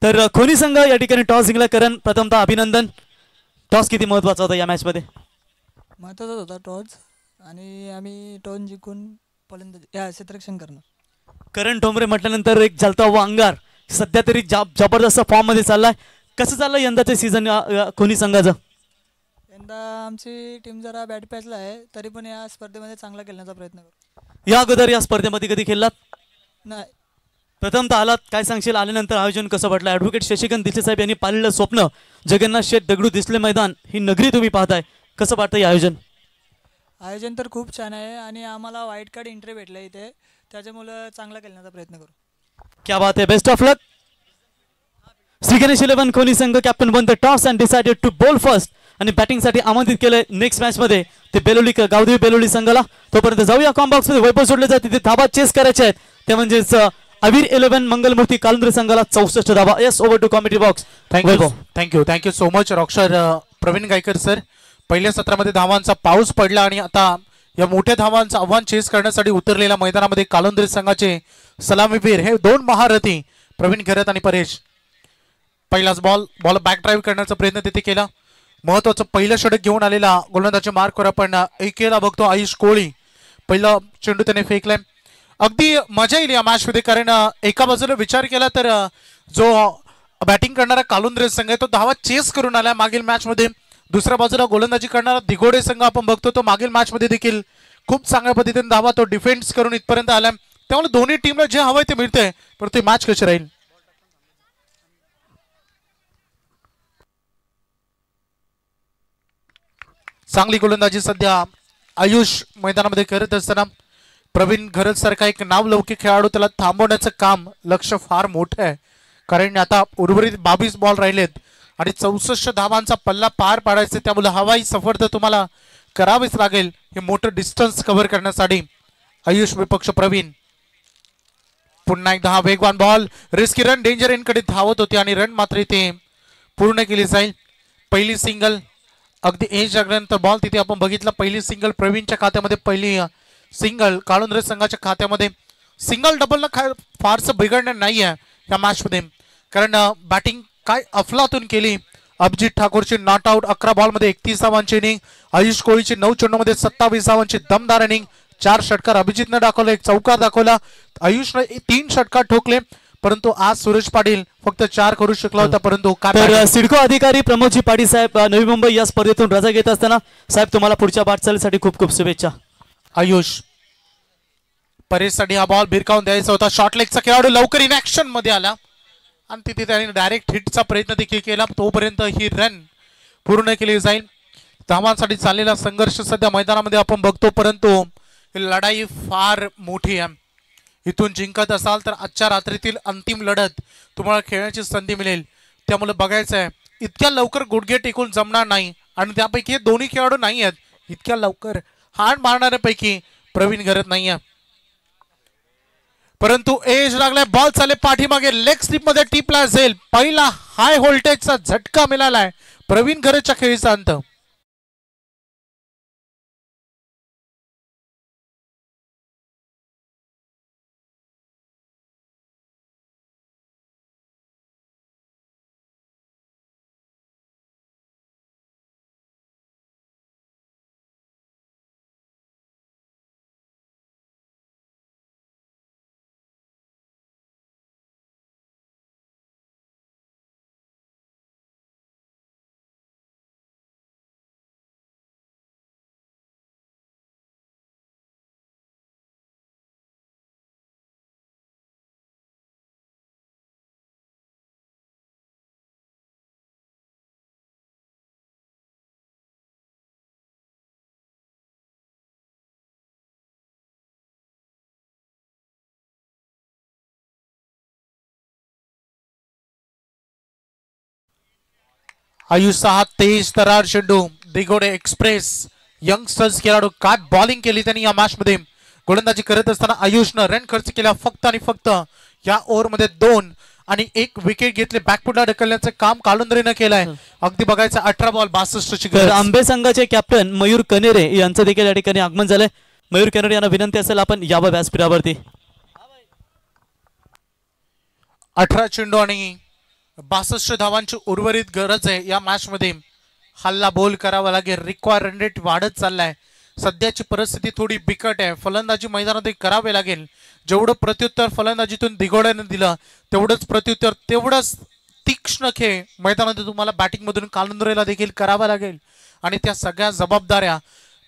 तर कोहली संघ या ठिकाणी टॉस जिंकला. करण प्रथमतः अभिनंदन. टॉस किती महत्वाचा होता या मॅच मध्ये? महत्वाचा होता टॉस आणि आम्ही टॉस जिंकून फलंदाजी या क्षेत्ररक्षण करणार. करण ठोंबरे म्हटल्यानंतर एक जलता हुआ अंगार सध्या तरी जबरदस्त फॉर्म मध्ये चाललाय. कसं चाललंय यंदाचे सीझन कोहली संघाचं? यंदा आमची टीम जरा बॅट पॅचला आहे, तरी पण या स्पर्धेमध्ये चांगला खेळण्याचा प्रयत्न करू. या अगोदर या स्पर्धेमध्ये कधी खेळलात? नाही. प्रथमतः आलात, काय सांगशील आल्यानंतर आयोजन कसं वाटलं? ॲडव्होकेट शशिकांत दिसे साहेब यांनी पाहिलेलं स्वप्न, जगन्नाथ शेठ दगडू दिसले मैदान, ही नगरी तुम्ही पाहताय, कसं वाटतं आयोजन? आयोजन तर खूप छान आहे आणि आम्हाला वाईट कार्ड एंट्री भेटलं इथे, त्याच्यामुळे चांगला खेळण्याचा प्रयत्न करू. क्या बात है, best of luck. Shri Ganesh 11 Kohli संघ captain won the toss and decided to bowl first आणि बॅटिंग साठी आमंत्रित केलंय नेक्स्ट मॅच मध्ये ते बेलोली गावदेवी बेलोली संघाला. तोपर्यंत जाऊया कॉम्बॉक्स मध्ये. वैभव सोडले जाते, तिथे धाबा चेस करायचे आहेत, ते म्हणजेच अवीर 11 मंगलमूर्ती कालुंद्रे संघाला 64 धाबा. Yes, over to comedy box. Thank you so much rockstar Praveen Gaikar sir. पहिल्या सत्रामध्ये धावांचा पाऊस पडला आणि आता या मोठ्या धावांचं आव्हान चेस करण्यासाठी उतरलेल्या मैदानामध्ये कालुंद्रे संघाचे सलामीवीर हे दोन महारथी प्रवीण खैरत आणि परेश. पहिलाच बॉल बॅक ड्राईव्ह करण्याचा प्रयत्न तिथे केला. महत्वाचं पहिलं षटक घेऊन आलेला गोलंदाजच्या मार्कवर आपण एकेला बघतो आयुष कोळी. पहिला चेंडू त्याने फेकलाय. अगदी मजा येईल या मॅच मध्ये, कारण एका बाजूला विचार केला तर जो बॅटिंग करणारा कालुंद्रे संघ आहे तो धावा चेस करून आला मागील मॅच मध्ये. दुसऱ्या बाजूला गोलंदाजी करणारा दिघोडे संघ आपण बघतो तो मागील मॅच मध्ये देखील खूप चांगल्या पद्धतीने धावा तो डिफेन्स करून इथपर्यंत आलाय. त्यामुळे दोन्ही टीमला जे हवंय ते मिळतंय, पण ती मॅच कशी राहील? चांगली गोलंदाजी सध्या आयुष मैदानामध्ये करत असताना प्रवीण खैरत सारखा एक नावलौकिक खेळाडू त्याला थांबवण्याचं काम लक्ष फार मोठं आहे, कारण आता उर्वरित 22 बॉल राहिलेत आणि 64 धावांचा पल्ला पार पाडायचा. त्यामुळे हवाई सफर तर तुम्हाला करावीच लागेल हे मोठं डिस्टन्स कव्हर करण्यासाठी. आयुष विपक्ष प्रवीण. पुन्हा एकदा हा वेगवान ball risky run danger in कडे धावत होते आणि रन मात्र इथे पूर्ण केली जाईल. पहिली सिंगल अगदी एज लागल्यानंतर बॉल तिथे आपण बघितलं. पहिली सिंगल प्रवीणच्या खात्यामध्ये, पहिली सिंगल काळुंद्रे संघाच्या खात्यामध्ये. सिंगल डबलला फारसं बिघडणं नाही आहे या मॅचमध्ये, कारण बॅटिंग काय अफलातून केली अभिजित ठाकूरची. नॉट आउट 11 बॉलमध्ये 31 धावांची इनिंग. आयुष कोळीची 9 चेंडूमध्ये 27 धावांची दमदार इनिंग. 4 षटकार अभिजितने दाखवले, एक चौकार दाखवला. आयुषने 3 षटकार ठोकले, परंतु आज सुरेश पाटील फक्त 4 करू शकला होता. परंतु तर सिडको अधिकारी प्रमोदजी पाटील साहेब, नवी मुंबई या स्पर्धेतून रजा घेत असताना साहेब तुम्हाला पुढच्या वाटचालीसाठी खूप खूप शुभेच्छा. आयुष परेशसाठी हा बॉल भिरकावून द्यायचा होता. शॉर्ट लेगचा खेळाडू लवकर इन ऍक्शन मध्ये आला आणि तिथे त्याने डायरेक्ट हिटचा प्रयत्न देखील केला. तोपर्यंत ही रन पूर्ण केली जाईल. धावांसाठी चाललेला संघर्ष सध्या मैदानामध्ये आपण बघतो, परंतु ही लढाई फार मोठी आहे. इथून जिंकत असाल तर आजच्या रात्रीतील अंतिम लढत तुम्हाला खेळण्याची संधी मिळेल. त्यामुळे बघायचं आहे, इतक्या लवकर गुडघे टेकून जमणार नाही आणि त्यापैकी हे दोन्ही खेळाडू नाही आहेत. इतक्या लवकर हाण मारणाऱ्यापैकी प्रवीण घरत नाही आहे, परंतु एज लागलाय. बॉल चाले पाठीमागे, लेग स्लिप मध्ये टिपला जाईल. पहिला हाय व्होल्टेजचा झटका मिळालाय प्रवीण घरतच्या खेळीचा अंत. आयुषचा हा तेज तरार चेंडू दिगोडे एक्सप्रेस यंगस्टर्स खेळाडू काय बॉलिंग केली त्यांनी या मॅच मध्ये. गोलंदाजी करत असताना आयुषनं रन खर्च केला फक्त आणि फक्त या ओव्हरमध्ये 2 आणि 1 विकेट घेतले. बॅकफुटला ढकलण्याचे काम काळुंद्रेनं केलंय. अगदी बघायचं 18 बॉल 62 तर आंबे संघाचे कॅप्टन मयूर कनेरे यांचं देखील या ठिकाणी आगमन झालंय. मयूर कनेरे यांना विनंती असेल आपण यावं व्यासपीठावरती. 18 चेंडू आणि 62 धावांची उर्वरित गरज आहे या मॅच मध्ये. हल्ला बोल करावा लागेल. रिक्वायर रन रेट वाढत चाललाय. सध्याची परिस्थिती थोडी बिकट आहे. फलंदाजी मैदानात करावे लागेल. जेवढं प्रत्युत्तर फलंदाजीतून दिघोड्याने दिलं तेवढंच प्रत्युत्तर, तेवढंच तीक्ष्ण खेळ मैदानात तुम्हाला बॅटिंग मधून काळुंद्रेला देखील करावा लागेल. आणि त्या सगळ्या जबाबदाऱ्या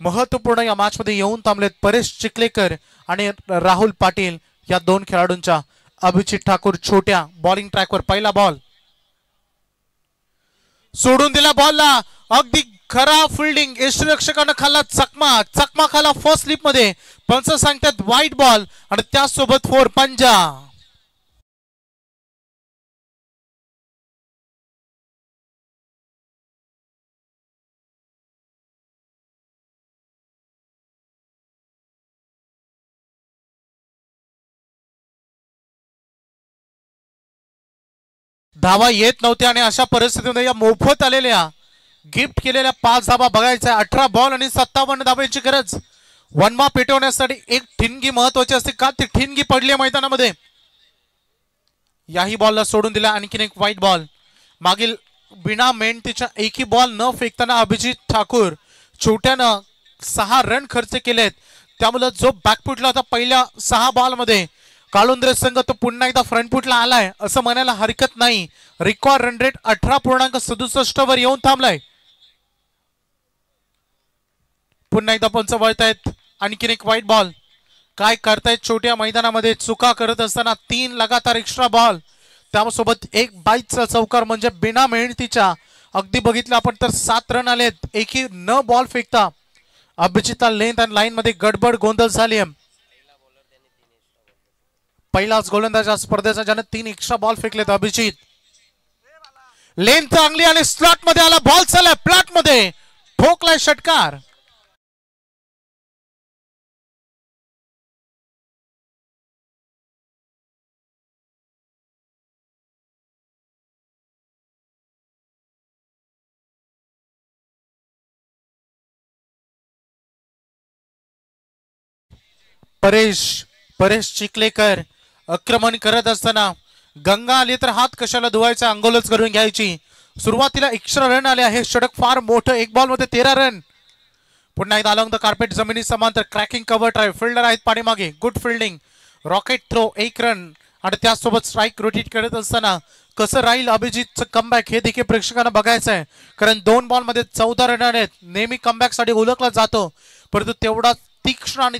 महत्वपूर्ण या मॅच मध्ये येऊन थांबलेत परेश चिखलेकर आणि राहुल पाटील या 2 खेळाडूंच्या. अभिजित ठाकूर छोट्या बॉलिंग ट्रॅकवर पहिला बॉल सोडून दिला. बॉलला अगदी खरा फिल्डिंग, यष्टीरक्षकानं खाल्ला चकमा. चकमा खाला फर्स्ट स्लिप मध्ये. पंच सांगतात वाईट बॉल आणि त्यासोबत 4 पंजा. धावा येत नव्हत्या आणि अशा परिस्थितीमध्ये या मोफत आलेल्या गिफ्ट केलेल्या 5 धावा बघायच्या. 18 बॉल आणि 57 धावांची गरज. वनवा पेटवण्यासाठी एक ठिणगी महत्वाची असते का, ती ठिणगी पडली मैदानामध्ये. याही बॉलला सोडून दिला. आणखीन एक वाईट बॉल. मागील बिना मेंढतीच्या एकही बॉल न फेकताना अभिजित ठाकूर छोट्यानं 6 रन खर्च केलेत. त्यामुळे जो बॅकफुटला होता पहिल्या 6 बॉल मध्ये काळुंद्रे संघ तो पुन्हा एकदा फ्रंटफुटला आलाय असं म्हणायला हरकत नाही. रिकॉर्ड रन रेट 18.67 वर येऊन थांबलाय. पुन्हा एकदा पंच वळतायत. आणखीन एक वाईट बॉल. काय करतायत छोट्या मैदानामध्ये चुका करत असताना 3 लगातार एक्स्ट्रा बॉल, त्यासोबत एक बाईचा चौकार म्हणजे बिना मेहनतीच्या. अगदी बघितलं आपण तर 7 रन आलेत एकही न बॉल फेकता. अभिजितला लेंथ आणि लाईन मध्ये गडबड गोंधळ झाली. पहिलाच गोलंदाज स्पर्धेचा ज्याने 3 एक्स्ट्रा बॉल फेकलेत. अभिजित लेंथ चांगली आणि स्लॉट मध्ये आला. बॉल चालला प्लॉट मध्ये, ठोकलाय षटकार. परेश परेश चिखलेकर आक्रमण करत असताना गंगा आली तर हात कशाला धुवायचा, अंघोळच करून घ्यायची. सुरुवातीला एक्स्ट्रा रन आले आहे. षटक फार मोठं, एक बॉल मध्ये 13 रन. पुन्हा एकदा अलॉंग द कार्पेट जमिनी समांतर क्रॅकिंग कव्हर ड्राईव्ह. फिल्डर आहेत पाठीमागे, good fielding, rocket throw, 1 run. आणि त्यासोबत स्ट्राईक रोटेट करत असताना कसं राहील अभिजितचं कमबॅक हे देखील प्रेक्षकांना बघायचं आहे. कारण 2 बॉल मध्ये 14 रन आहेत. नेहमी कमबॅक साठी ओळखला जातो, परंतु तेवढा तीक्ष्ण आणि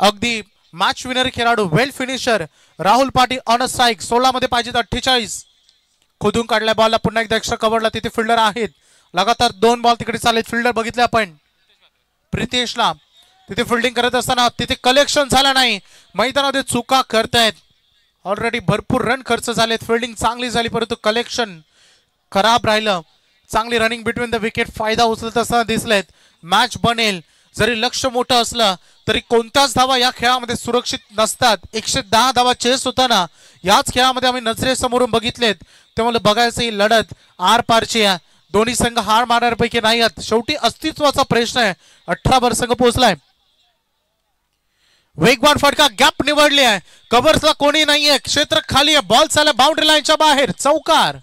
अगदी मॅच विनर खेळाडू, well finisher Rahul Patil on a strike. 16 मध्ये पाहिजे 48. खोदून काढल्या बॉलला पुन्हा एकदा एक्स्ट्रा कव्हरला तिथे फिल्डर आहेत. लगातार 2 बॉल तिकडे चालेल. फिल्डर बघितले आपण प्रितेशला तिथे फिल्डिंग करत असताना तिथे कलेक्शन झालं नाही. मैदानामध्ये चुका करतायत. ऑलरेडी भरपूर रन खर्च झालेत. फिल्डिंग चांगली झाली परंतु कलेक्शन खराब राहिलं. चांगली रनिंग बिटवीन द विकेट फायदा उचलत असताना दिसलेत. मॅच बनेल. जरी लक्ष मोठं असलं तरी कोणत्याच धावा या खेळामध्ये सुरक्षित नसतात. 110 धावा चेस होताना याच खेळामध्ये आम्ही नजरेसमोरून बघितलेत. त्यामुळे बघायचं ही लढत आर पारची आहे. दोन्ही संघ हार मारण्यापैकी नाही आहेत. शेवटी अस्तित्वाचा प्रश्न आहे. 18 वर संघ पोहोचलाय. वेगवान फटका, गॅप निवडली आहे. कव्हर्सला कोणी नाहीये, क्षेत्र खाली आहे. बॉल चालला बाउंड्री लाईनच्या बाहेर, चौकार.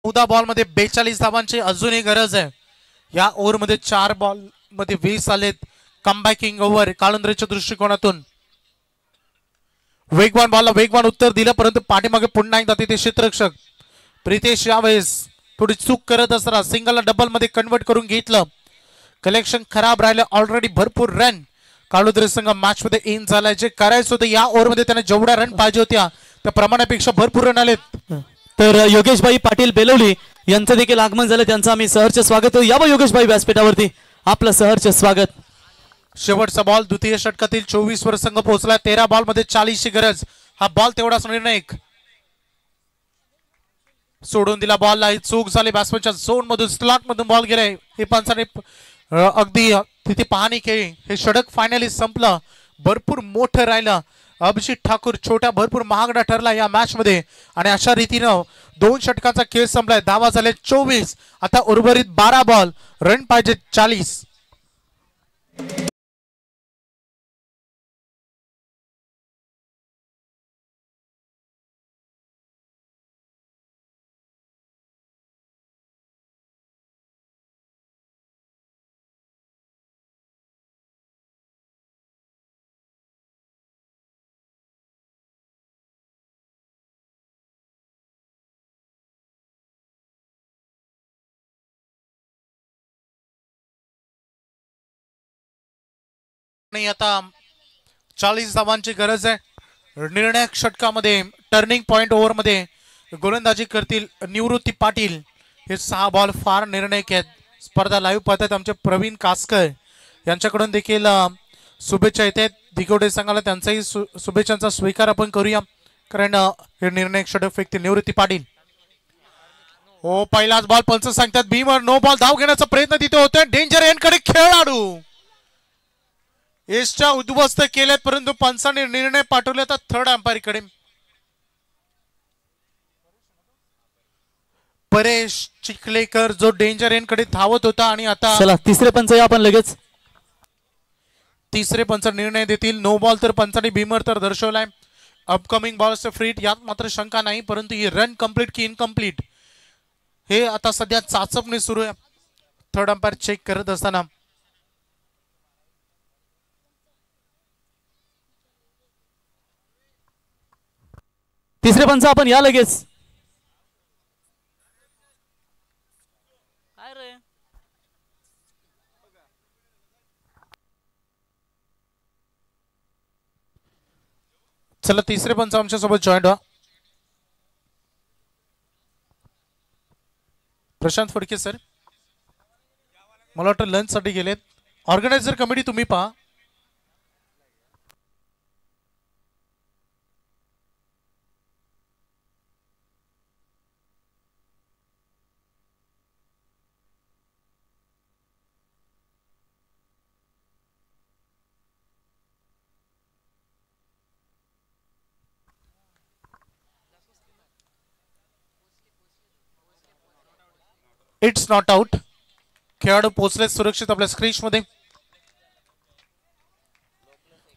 चौदा बॉल मध्ये 42 धावांची अजूनही गरज आहे. या ओव्हर मध्ये 4 बॉल मध्ये 20 आलेत. कमबॅकिंग ओव्हर काळुंद्रेच्या दृष्टिकोनातून. वेगवान बॉलला वेगवान उत्तर दिलं परंतु पाठीमागे पुन्हा एकदा तिथे क्षेत्ररक्षक प्रितेश यावेळेस थोडी चूक करत असताना सिंगलला डबल मध्ये कन्वर्ट करून घेतलं. कलेक्शन खराब राहिलं. ऑलरेडी भरपूर रन काळुंद्रे संघ मॅच मध्ये इन झालाय. जे करायचं होतं या ओव्हर मध्ये त्यांना जेवढ्या रन पाहिजे होत्या त्या प्रमाणापेक्षा भरपूर रन आलेत. तर योगेशभाई पाटील बेलवली यांचं देखील आगमन झालं. त्यांचं आम्ही सहर्ष स्वागत. यावं योगेशभाई व्यासपीठावरती, आपलं सहर्ष स्वागत. शेवटचा बॉल द्वितीय षटकातील 24 वर संघ पोहोचला. 13 बॉल मध्ये 40 ची गरज. हा बॉल तेवढाच निर्णायक. सोडून दिला बॉलला. चूक झाली बॅट्समनच्या झोन मधून, स्लॉट मधून बॉल गेलाय. हे पंचाने अगदी तिथे पाहणी केली. हे षटक फायनली संपलं. भरपूर मोठं राहिलं. अभिजित ठाकूर छोट्या भरपूर महागडा ठरला या मॅच मध्ये. आणि अशा रीतीनं 2 षटकाचा खेळ संपलाय. धावा झाले 24. आता उर्वरित 12 बॉल, रन पाहिजे 40. नाही आता 40 धावांची गरज आहे. निर्णायक षटकामध्ये टर्निंग पॉइंट ओव्हर मध्ये गोलंदाजी करतील निवृत्ती पाटील. हे 6 बॉल फार निर्णायक आहेत. स्पर्धा लाईव्ह पाहतात आमचे प्रवीण कासकर, यांच्याकडून देखील शुभेच्छा येत आहेत. दिगोडे संघाला त्यांचाही शुभेच्छांचा स्वीकार आपण करूया, कारण हे निर्णायक षटक फेकतील निवृत्ती पाटील. हो, पहिलाच बॉल पंच सांगतात भीमर नो बॉल. धाव घेण्याचा प्रयत्न तिथे होतोय. डेंजर एंडकडे खेळाडू एसच्या उद्ध्वस्त केलेत परंतु पंचाने निर्णय पाठवले तर थर्ड अंपायर कडे. परेश चिखलेकर जो डेंजर एंड कडे धावत होता आणि आता चला तिसरे पंच या आपण लगेच. तिसरे पंच निर्णय देतील. नो बॉल तर पंचाने भीमर तर दर्शवलाय. अपकमिंग बॉल्स फ्रीट यात मात्र शंका नाही, परंतु ही रन कंप्लीट की इनकम्प्लीट हे आता सध्या चाचपणी सुरू आहे. थर्ड अंपायर चेक करत असताना तिसरे पंच आपण या लगेच. चला तिसरे पंच आमच्या सोबत जॉईंट व्हा. प्रशांत फडके सर, मला वाटतं लंच साठी गेलेत. ऑर्गनायझर कमिटी तुम्ही पहा. It's not out. खेळाडू पोहोचले सुरक्षित आपल्या स्क्रीच मध्ये.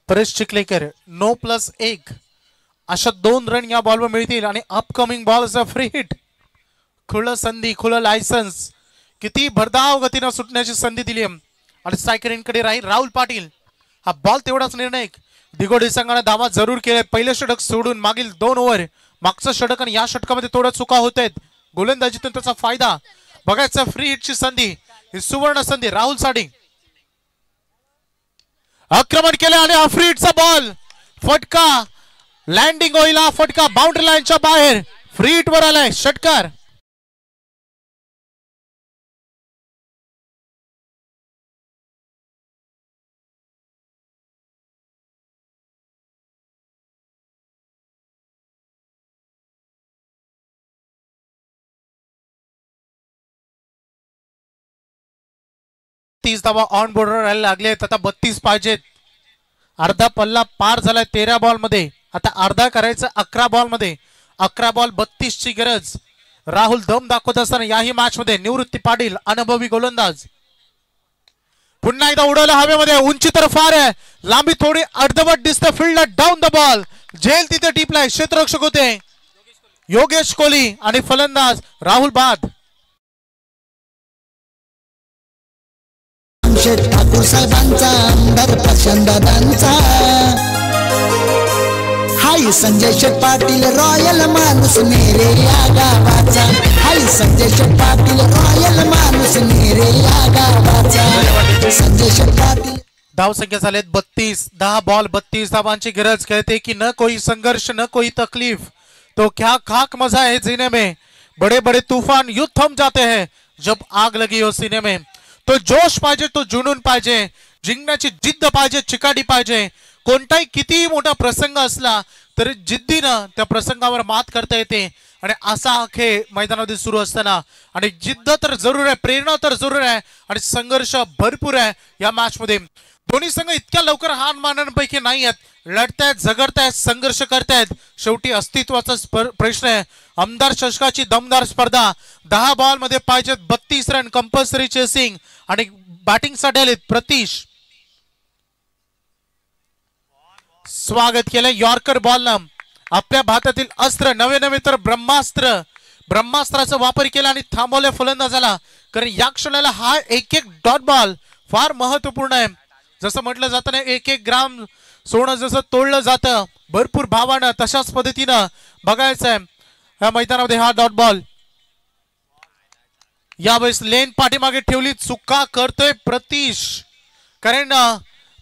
परेश चिखलेकर नो प्लस 1 अशा 2 रन या बॉलवर मिळतील आणि upcoming ball is a free hit. खुलं संधी, खुलं लायसन्स, किती भरधाव गतीनं सुटण्याची संधी दिली आणि स्ट्रायकर इनकडे राहील राहुल पाटील. हा बॉल तेवढाच निर्णायक. दिगोडी संघाने धावा जरूर केले. पहिलं षटक सोडून मागील 2 ओव्हर, मागचं षटक आणि या षटकामध्ये थोड्या चुका होत आहेत. गोलंदाजीतून त्याचा फायदा बघायचा. फ्री हिटची संधी, ही सुवर्ण संधी राहुल साठी. आक्रमण केले आणि हा फ्री हिटचा बॉल फटका लँडिंग होईल. हा फटका बाउंड्री लाईनच्या बाहेर फ्री हिट वर आलाय षटकार. तीस धावा ऑन बोर्डर राहायला लागलेत. आता 32 पाहिजेत. अर्धा पल्ला पार झालाय 13 बॉल मध्ये. आता अर्धा करायचं 11 बॉल मध्ये. 11 बॉल 32 ची गरज. राहुल दम दाखवत असताना याही मॅच मध्ये निवृत्ती पाटील अनुभवी गोलंदाज. पुन्हा एकदा उडवलं हवेमध्ये. उंची तर फार आहे, लांबी थोडी अर्धवट दिसते. फील्डला डाऊन द बॉल, झेल तिथे टिपलाय. क्षेत्ररक्षक होते योगेश कोहली आणि फलंदाज राहुल बाद. ठाकूर साहेबांचा आमदार प्रशांतदादांचा. हाय संजय शेठ पाटील रॉयल माणूस नेरे या गावाचा. हाय संजय शेठ पाटील रॉयल माणूस नेरे या गावाचा. संजय शेठ पाटील. धावसंख्या झालेत 32. 10 बॉल 32 धावांची गरज. कहते की न कोई संघर्ष न कोई तकलीफ तो क्या खाक मजा है जीने में. बड़े बड़े तूफान यूं थम जाते हैं जब आग लगी हो सीने में. तो जोश पाहिजे, तो जुनून पाहिजे, जिंकण्याची जिद्द पाहिजे, चिकाटी पाहिजे. कोणताही कितीही मोठा प्रसंग असला तरी जिद्दीनं त्या प्रसंगावर मात करता येते. आणि असा खेळ मैदानामध्ये सुरू असताना आणि जिद्द तर जरूर आहे, प्रेरणा तर जरूर आहे आणि संघर्ष भरपूर आहे या मॅच मध्ये. दोन्ही संघ इतक्या लवकर हार मानण्यापैकी नाही आहेत. लढतायत, झगडतायत, संघर्ष करतायत. शेवटी अस्तित्वाचा प्रश्न आहे. आमदार चषकाची दमदार स्पर्धा. 10 बॉल मध्ये पाहिजेत 32 रन. कंपल्सरी चेसिंग आणि बॅटिंग साठी आलेत प्रतीश. स्वागत केलं यॉर्कर बॉलनं. आपल्या भातातील अस्त्र नवे नवे तर ब्रह्मास्त्राचा वापर केला आणि थांबवल्या फलंदाजाला. कारण या क्षणाला हा एक डॉट बॉल फार महत्वपूर्ण आहे. जसं म्हटलं जातं ना, 1 ग्राम सोनं जसं तोडलं जातं भरपूर भावानं, तशाच पद्धतीनं बघायचं आहे या मैदानामध्ये हा डॉट बॉल. यावेळेस लेन पाठीमागे ठेवली. चुका करतोय प्रतीश. कारण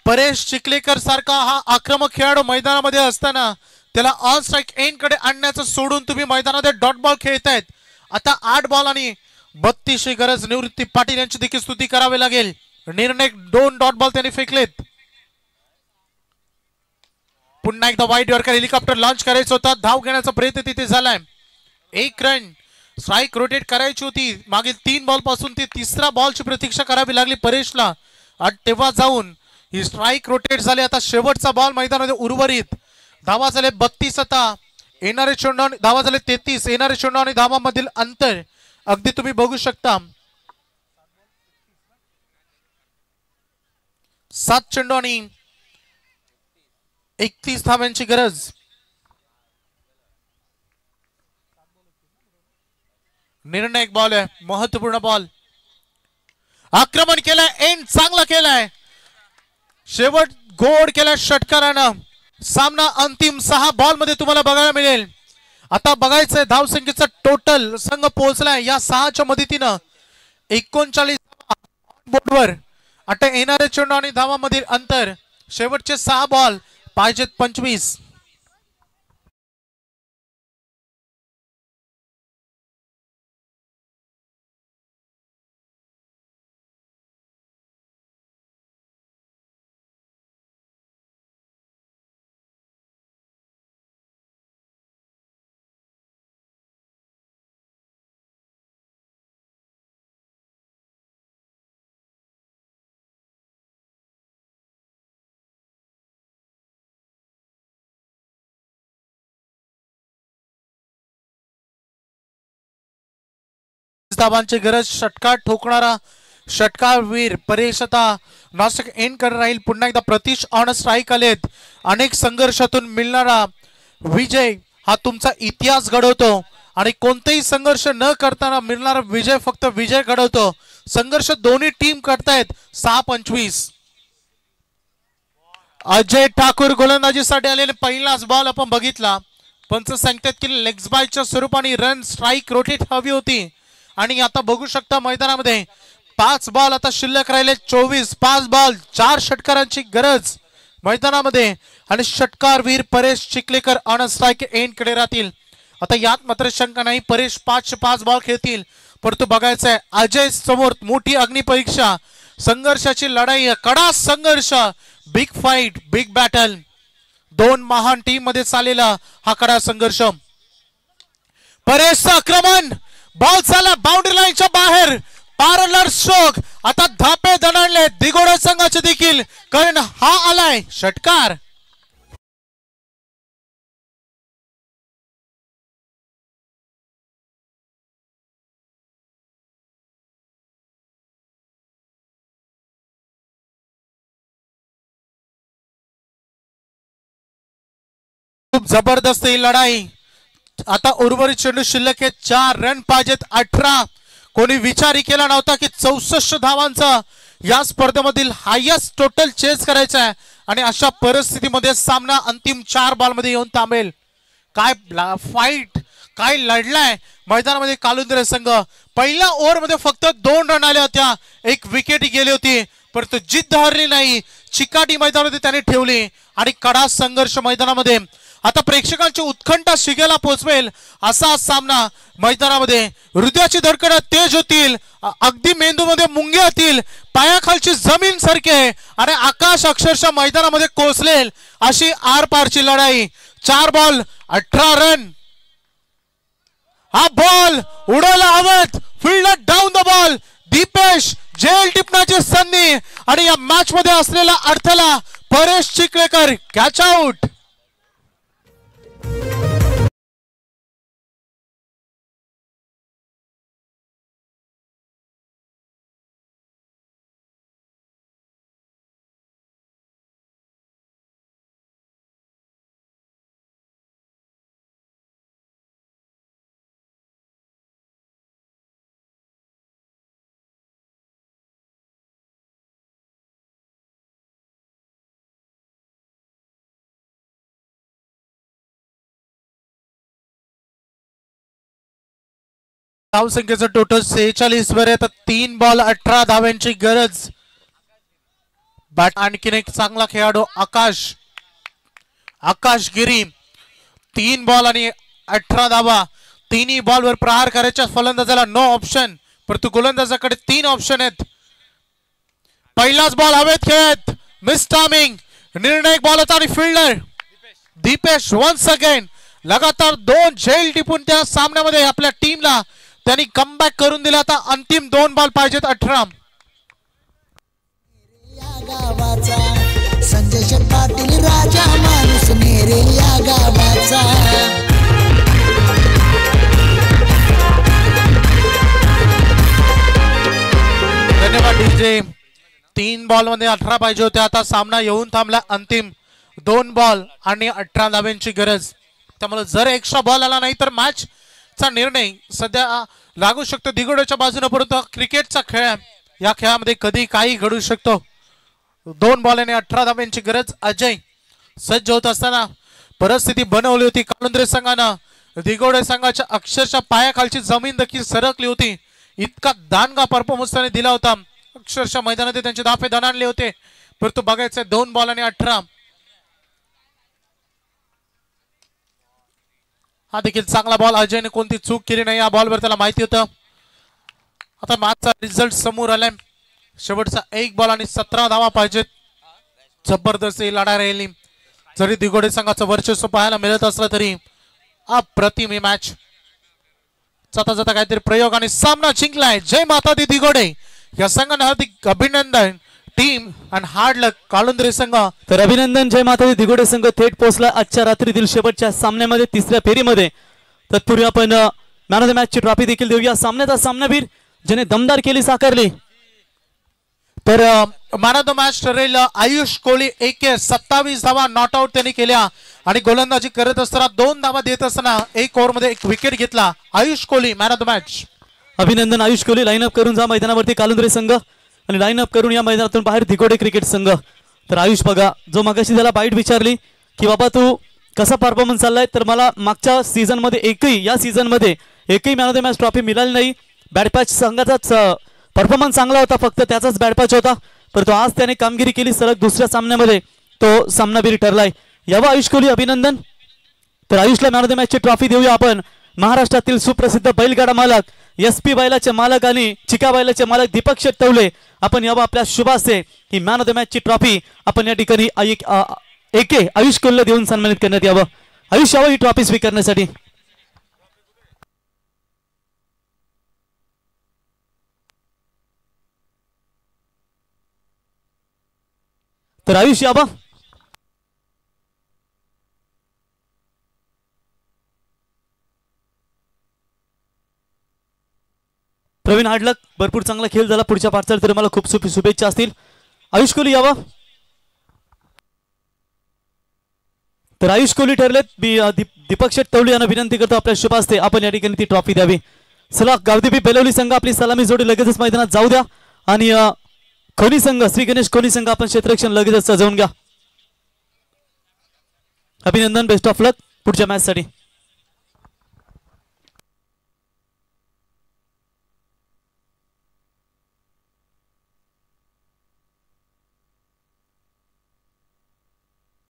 परेश चिखलेकर सारखा हा आक्रमक खेळाडू मैदानामध्ये असताना त्याला ऑन स्ट्राइक एंड कडे आणण्याचं सोडून तुम्ही मैदानामध्ये डॉट बॉल खेळतायत. आता 8 बॉल आणि 32 ची गरज. निवृत्ती पाटील यांची देखील स्तुती करावी लागेल. निर्णायक 2 डॉट बॉल त्यांनी फेकलेत. पुन्हा एकदा वाईड यॉर्कर हेलिकॉप्टर लॉन्च करायचं होता. धाव घेण्याचा प्रयत्न तिथे झालाय. 1 रन. स्ट्राईक रोटेट करायची होती. मागील 3 बॉल पासून ती 3रा बॉलची प्रतीक्षा करावी लागली परेशला. आणि तेव्हा जाऊन ही स्ट्राईक रोटेट झाली. आता शेवटचा बॉल मैदानामध्ये उर्वरित. धावा झाले 32. आता येणारे चेंडू धावा झाले 33. येणारे चेंडू आणि धावांमधील अंतर अगदी तुम्ही बघू शकता. 7 चेंडू आणि 31 धावांची गरज. निर्णायक बॉल आहे, महत्वपूर्ण बॉल. आक्रमण केलंय, एंड चांगला केलाय, शेवट गोड केलाय षटकारानं. सामना अंतिम 6 बॉल मध्ये तुम्हाला बघायला मिळेल. आता बघायचंय धावसंख्येचा टोटल. संघ पोहोचलाय या 6च्या मदतीनं 39 बोर्डवर. आता येणारे चेंडू आणि धावांमधील अंतर. शेवटचे 6 बॉल पाहिजेत 25. धाबांची गरज. षटकार ठोकणारा षटकारवीर परेश आता नाशिक एंड करत राहील. पुन्हा एकदा प्रतीश ऑन स्ट्राईक आलेत. अनेक संघर्षातून मिळणारा विजय हा तुमचा इतिहास घडवतो आणि कोणतेही संघर्ष न करताना मिळणारा विजय फक्त विजय घडवतो. संघर्ष दोन्ही टीम करतायत. 6-25. अजय ठाकूर गोलंदाजीसाठी आलेले. पहिलाच बॉल आपण बघितला. पंच सांगतात की लेग्स बायच्या स्वरूपाने रन स्ट्राईक रोटेट हवी होती आणि आता बघू शकता मैदानामध्ये 5 बॉल आता शिल्लक राहिले. 24. 5 बॉल 4 षटकारांची गरज मैदानामध्ये आणि षटकारवीर Paresh Chikhalekar on strike end कडे राहतील. आता यात मात्र शंका नाही, परेश 5 बॉल खेळतील. परंतु बघायचं आहे अजय समोर मोठी अग्निपरीक्षा, संघर्षाची लढाई, कडा संघर्ष, बिग फाईट, बिग बॅटल. 2 महान टीम मध्ये चाललेला हा कडा संघर्ष. परेशचं आक्रमण, बॉल झाला बाउंड्री लाईनच्या बाहेर. Parallel stroke. आता धापे दणाणले दिघोडे संघाचे देखील, कारण हा आलाय षटकार. खूप जबरदस्त ही लढाई. आता उर्वरित चेंडू शिल्लक आहे. 4 रन पाहिजेत. 18. कोणी विचारही केला नव्हता की 64 धावांचा या स्पर्धेमधील हायस्ट टोटल चेस करायचा आहे आणि अशा परिस्थितीमध्ये सामना अंतिम 4 बॉल मध्ये येऊन थांबेल. काय फाईट, काय लढलाय मैदानामध्ये कालुंद्रे संघ. पहिल्या ओव्हरमध्ये फक्त 2 रन आल्या होत्या, 1 विकेट गेली होती, परंतु जिद्द हरली नाही. चिकाटी मैदानामध्ये त्याने ठेवली आणि कडा संघर्ष मैदानामध्ये. आता प्रेक्षकांची उत्कंठा शिगेला पोहोचवेल असा सामना मैदानामध्ये. हृदयाची धडकन तेज होतील, अगदी मेंदूमध्ये मुंग्या येतील, पायाखालची जमीन सरके आणि आकाश अक्षरशः मैदानामध्ये कोसलेल अशी आरपारची लढाई. 4 बॉल 18 रन. हा बॉल उडवला हवेत, fielder down the ball. Deepesh जेल टिपण्याची संधी आणि या मॅच मध्ये असलेला अडथळा परेश चिखलेकर कॅच आउट. धावसंख्येचं टोटल 46 वर आहे. 3 बॉल 18 धाव्यांची गरज. बॅट आणखीन एक चांगला खेळाडू आकाश गिरी. 3 बॉल आणि 18 धावा. 3ही बॉलवर प्रहार करायच्या फलंदाजाला नो ऑप्शन, परंतु गोलंदाजाकडे 3 ऑप्शन आहेत. पहिलाच बॉल हवेत खेळत, मिस टायमिंग, निर्णायक बॉल होता आणि फिल्डर दीपेश वन्स अगेन लगातार 2 झेल टिपून त्या सामन्यामध्ये आपल्या टीमला त्यांनी कमबॅक करून दिला. आता अंतिम 2 बॉल पाहिजेत. 18. संजय शेठ पाटील राजा माणूस नेरे या गावाचा. धन्यवाद डीजे. 3 बॉल मध्ये 18 पाहिजे होते. आता सामना येऊन थांबला. अंतिम 2 बॉल आणि 18 धाव्यांची गरज. त्यामुळे जर एक्स्ट्रा बॉल आला नाही तर मॅच चा निर्णय सध्या लागू शकतो दिघोड्याच्या बाजूने. परंतु क्रिकेटचा खेळ आहे, या खेळामध्ये कधी काही घडू शकतो. 2 बॉल आणि 18 धाव्यांची गरज. अजय सज्ज होत असताना परिस्थिती बनवली होती कालुंद्रे संघानं. दिघोडे संघाच्या अक्षरशः पायाखालची जमीन देखील सरकली होती. इतका दानगा परफॉर्मन्स त्याने दिला होता. अक्षरशः मैदानात त्यांचे दाफे दणाणले होते. परंतु बघायचं 2 बॉल आणि 18. हा देखील चांगला बॉल. अजयने कोणती चूक केली नाही या बॉलवर, त्याला माहिती होतं. आता मॅचचा रिझल्ट समोर आलाय. शेवटचा 1 बॉल आणि 17 धावा पाहिजेत. जबरदस्त ही लढाई राहिली. जरी दिघोडे संघाचं वर्चस्व पाहायला मिळत असलं तरी अप्रतिम ही मॅच. जाता जाता काहीतरी प्रयोग आणि सामना जिंकलाय. जय माता दी दिघोडे या संघाने हार्दिक अभिनंदन. टीम आणि हार्ड लक कालुंद्रे संघ. तर अभिनंदन. जय माता दी दिघोडे संघ थेट पोहोचला आजच्या रात्रीतील शेवटच्या सामन्यामध्ये 3ऱ्या फेरीमध्ये. तत्पूर्वी आपण मॅन ऑफ द मॅचची ट्रॉफी देखील देऊया सामन्याचा सामनावीर ज्याने दमदार केली साकारली. तर मॅन ऑफ द मॅच ठरेल आयुष कोहली. 27 धावा नॉट आउट त्यांनी केल्या आणि गोलंदाजी करत असताना 2 धावा देत असताना 1 ओव्हरमध्ये 1 विकेट घेतला. Ayush Kohli man of the match. अभिनंदन आयुष कोहली. लाईनअप करून जा मैदानावरती कालुंद्रे संघ आणि लाईनअप करून या मैदानातून बाहेर दिकोडे क्रिकेट संघ. तर आयुष बघा जो मगाशी त्याला बाईट विचारली की बाबा तू कसा परफॉर्मन्स चाललाय, तर मला मागच्या सीझनमध्ये या सीझनमध्ये एकही man of the match trophy मिळाली नाही. बॅटपॅच संघाचाच परफॉर्मन्स चांगला होता, फक्त त्याचाच बॅटपॅच होता, परंतु आज त्याने कामगिरी केली. सलग दुसऱ्या सामन्यामध्ये तो सामनावीर ठरलाय. यावं आयुष कोहली अभिनंदन. तर आयुषला मॅन ऑफ द मॅचची ट्रॉफी देऊया आपण. महाराष्ट्रातील सुप्रसिद्ध बैलगाडा मालक SP बैलाचे मालक आणि चिका बैलाचे मालक दीपक शेट्टवले आपण यावं आपल्या शुभ हस्ते he man of the मॅचची trophy आपण या ठिकाणी आयुष कोहलीला देऊन सन्मानित करण्यात यावं. आयुष यावं ही ट्रॉफी स्वीकारण्यासाठी. तर आयुष यावं. प्रवीण हाडलक भरपूर चांगला खेळ झाला. पुढच्या पाठचाल तरी मला खूप शुभेच्छा असतील. आयुष कोहली यावं. तर आयुष कोहली ठरलेत. दीपक शेट्टवले यांना विनंती करतो आपल्या शुभ हस्ते आपण या ठिकाणी ती ट्रॉफी द्यावी. चला गावदेवी बेलवली संघ आपली सलामी जोडी लगेचच मैदानात जाऊ द्या आणि खोनी संघ श्री गणेश खोनी संघ आपण क्षेत्ररक्षण लगेचच सजवून घ्या. अभिनंदन. बेस्ट ऑफ लक पुढच्या मॅच साठी.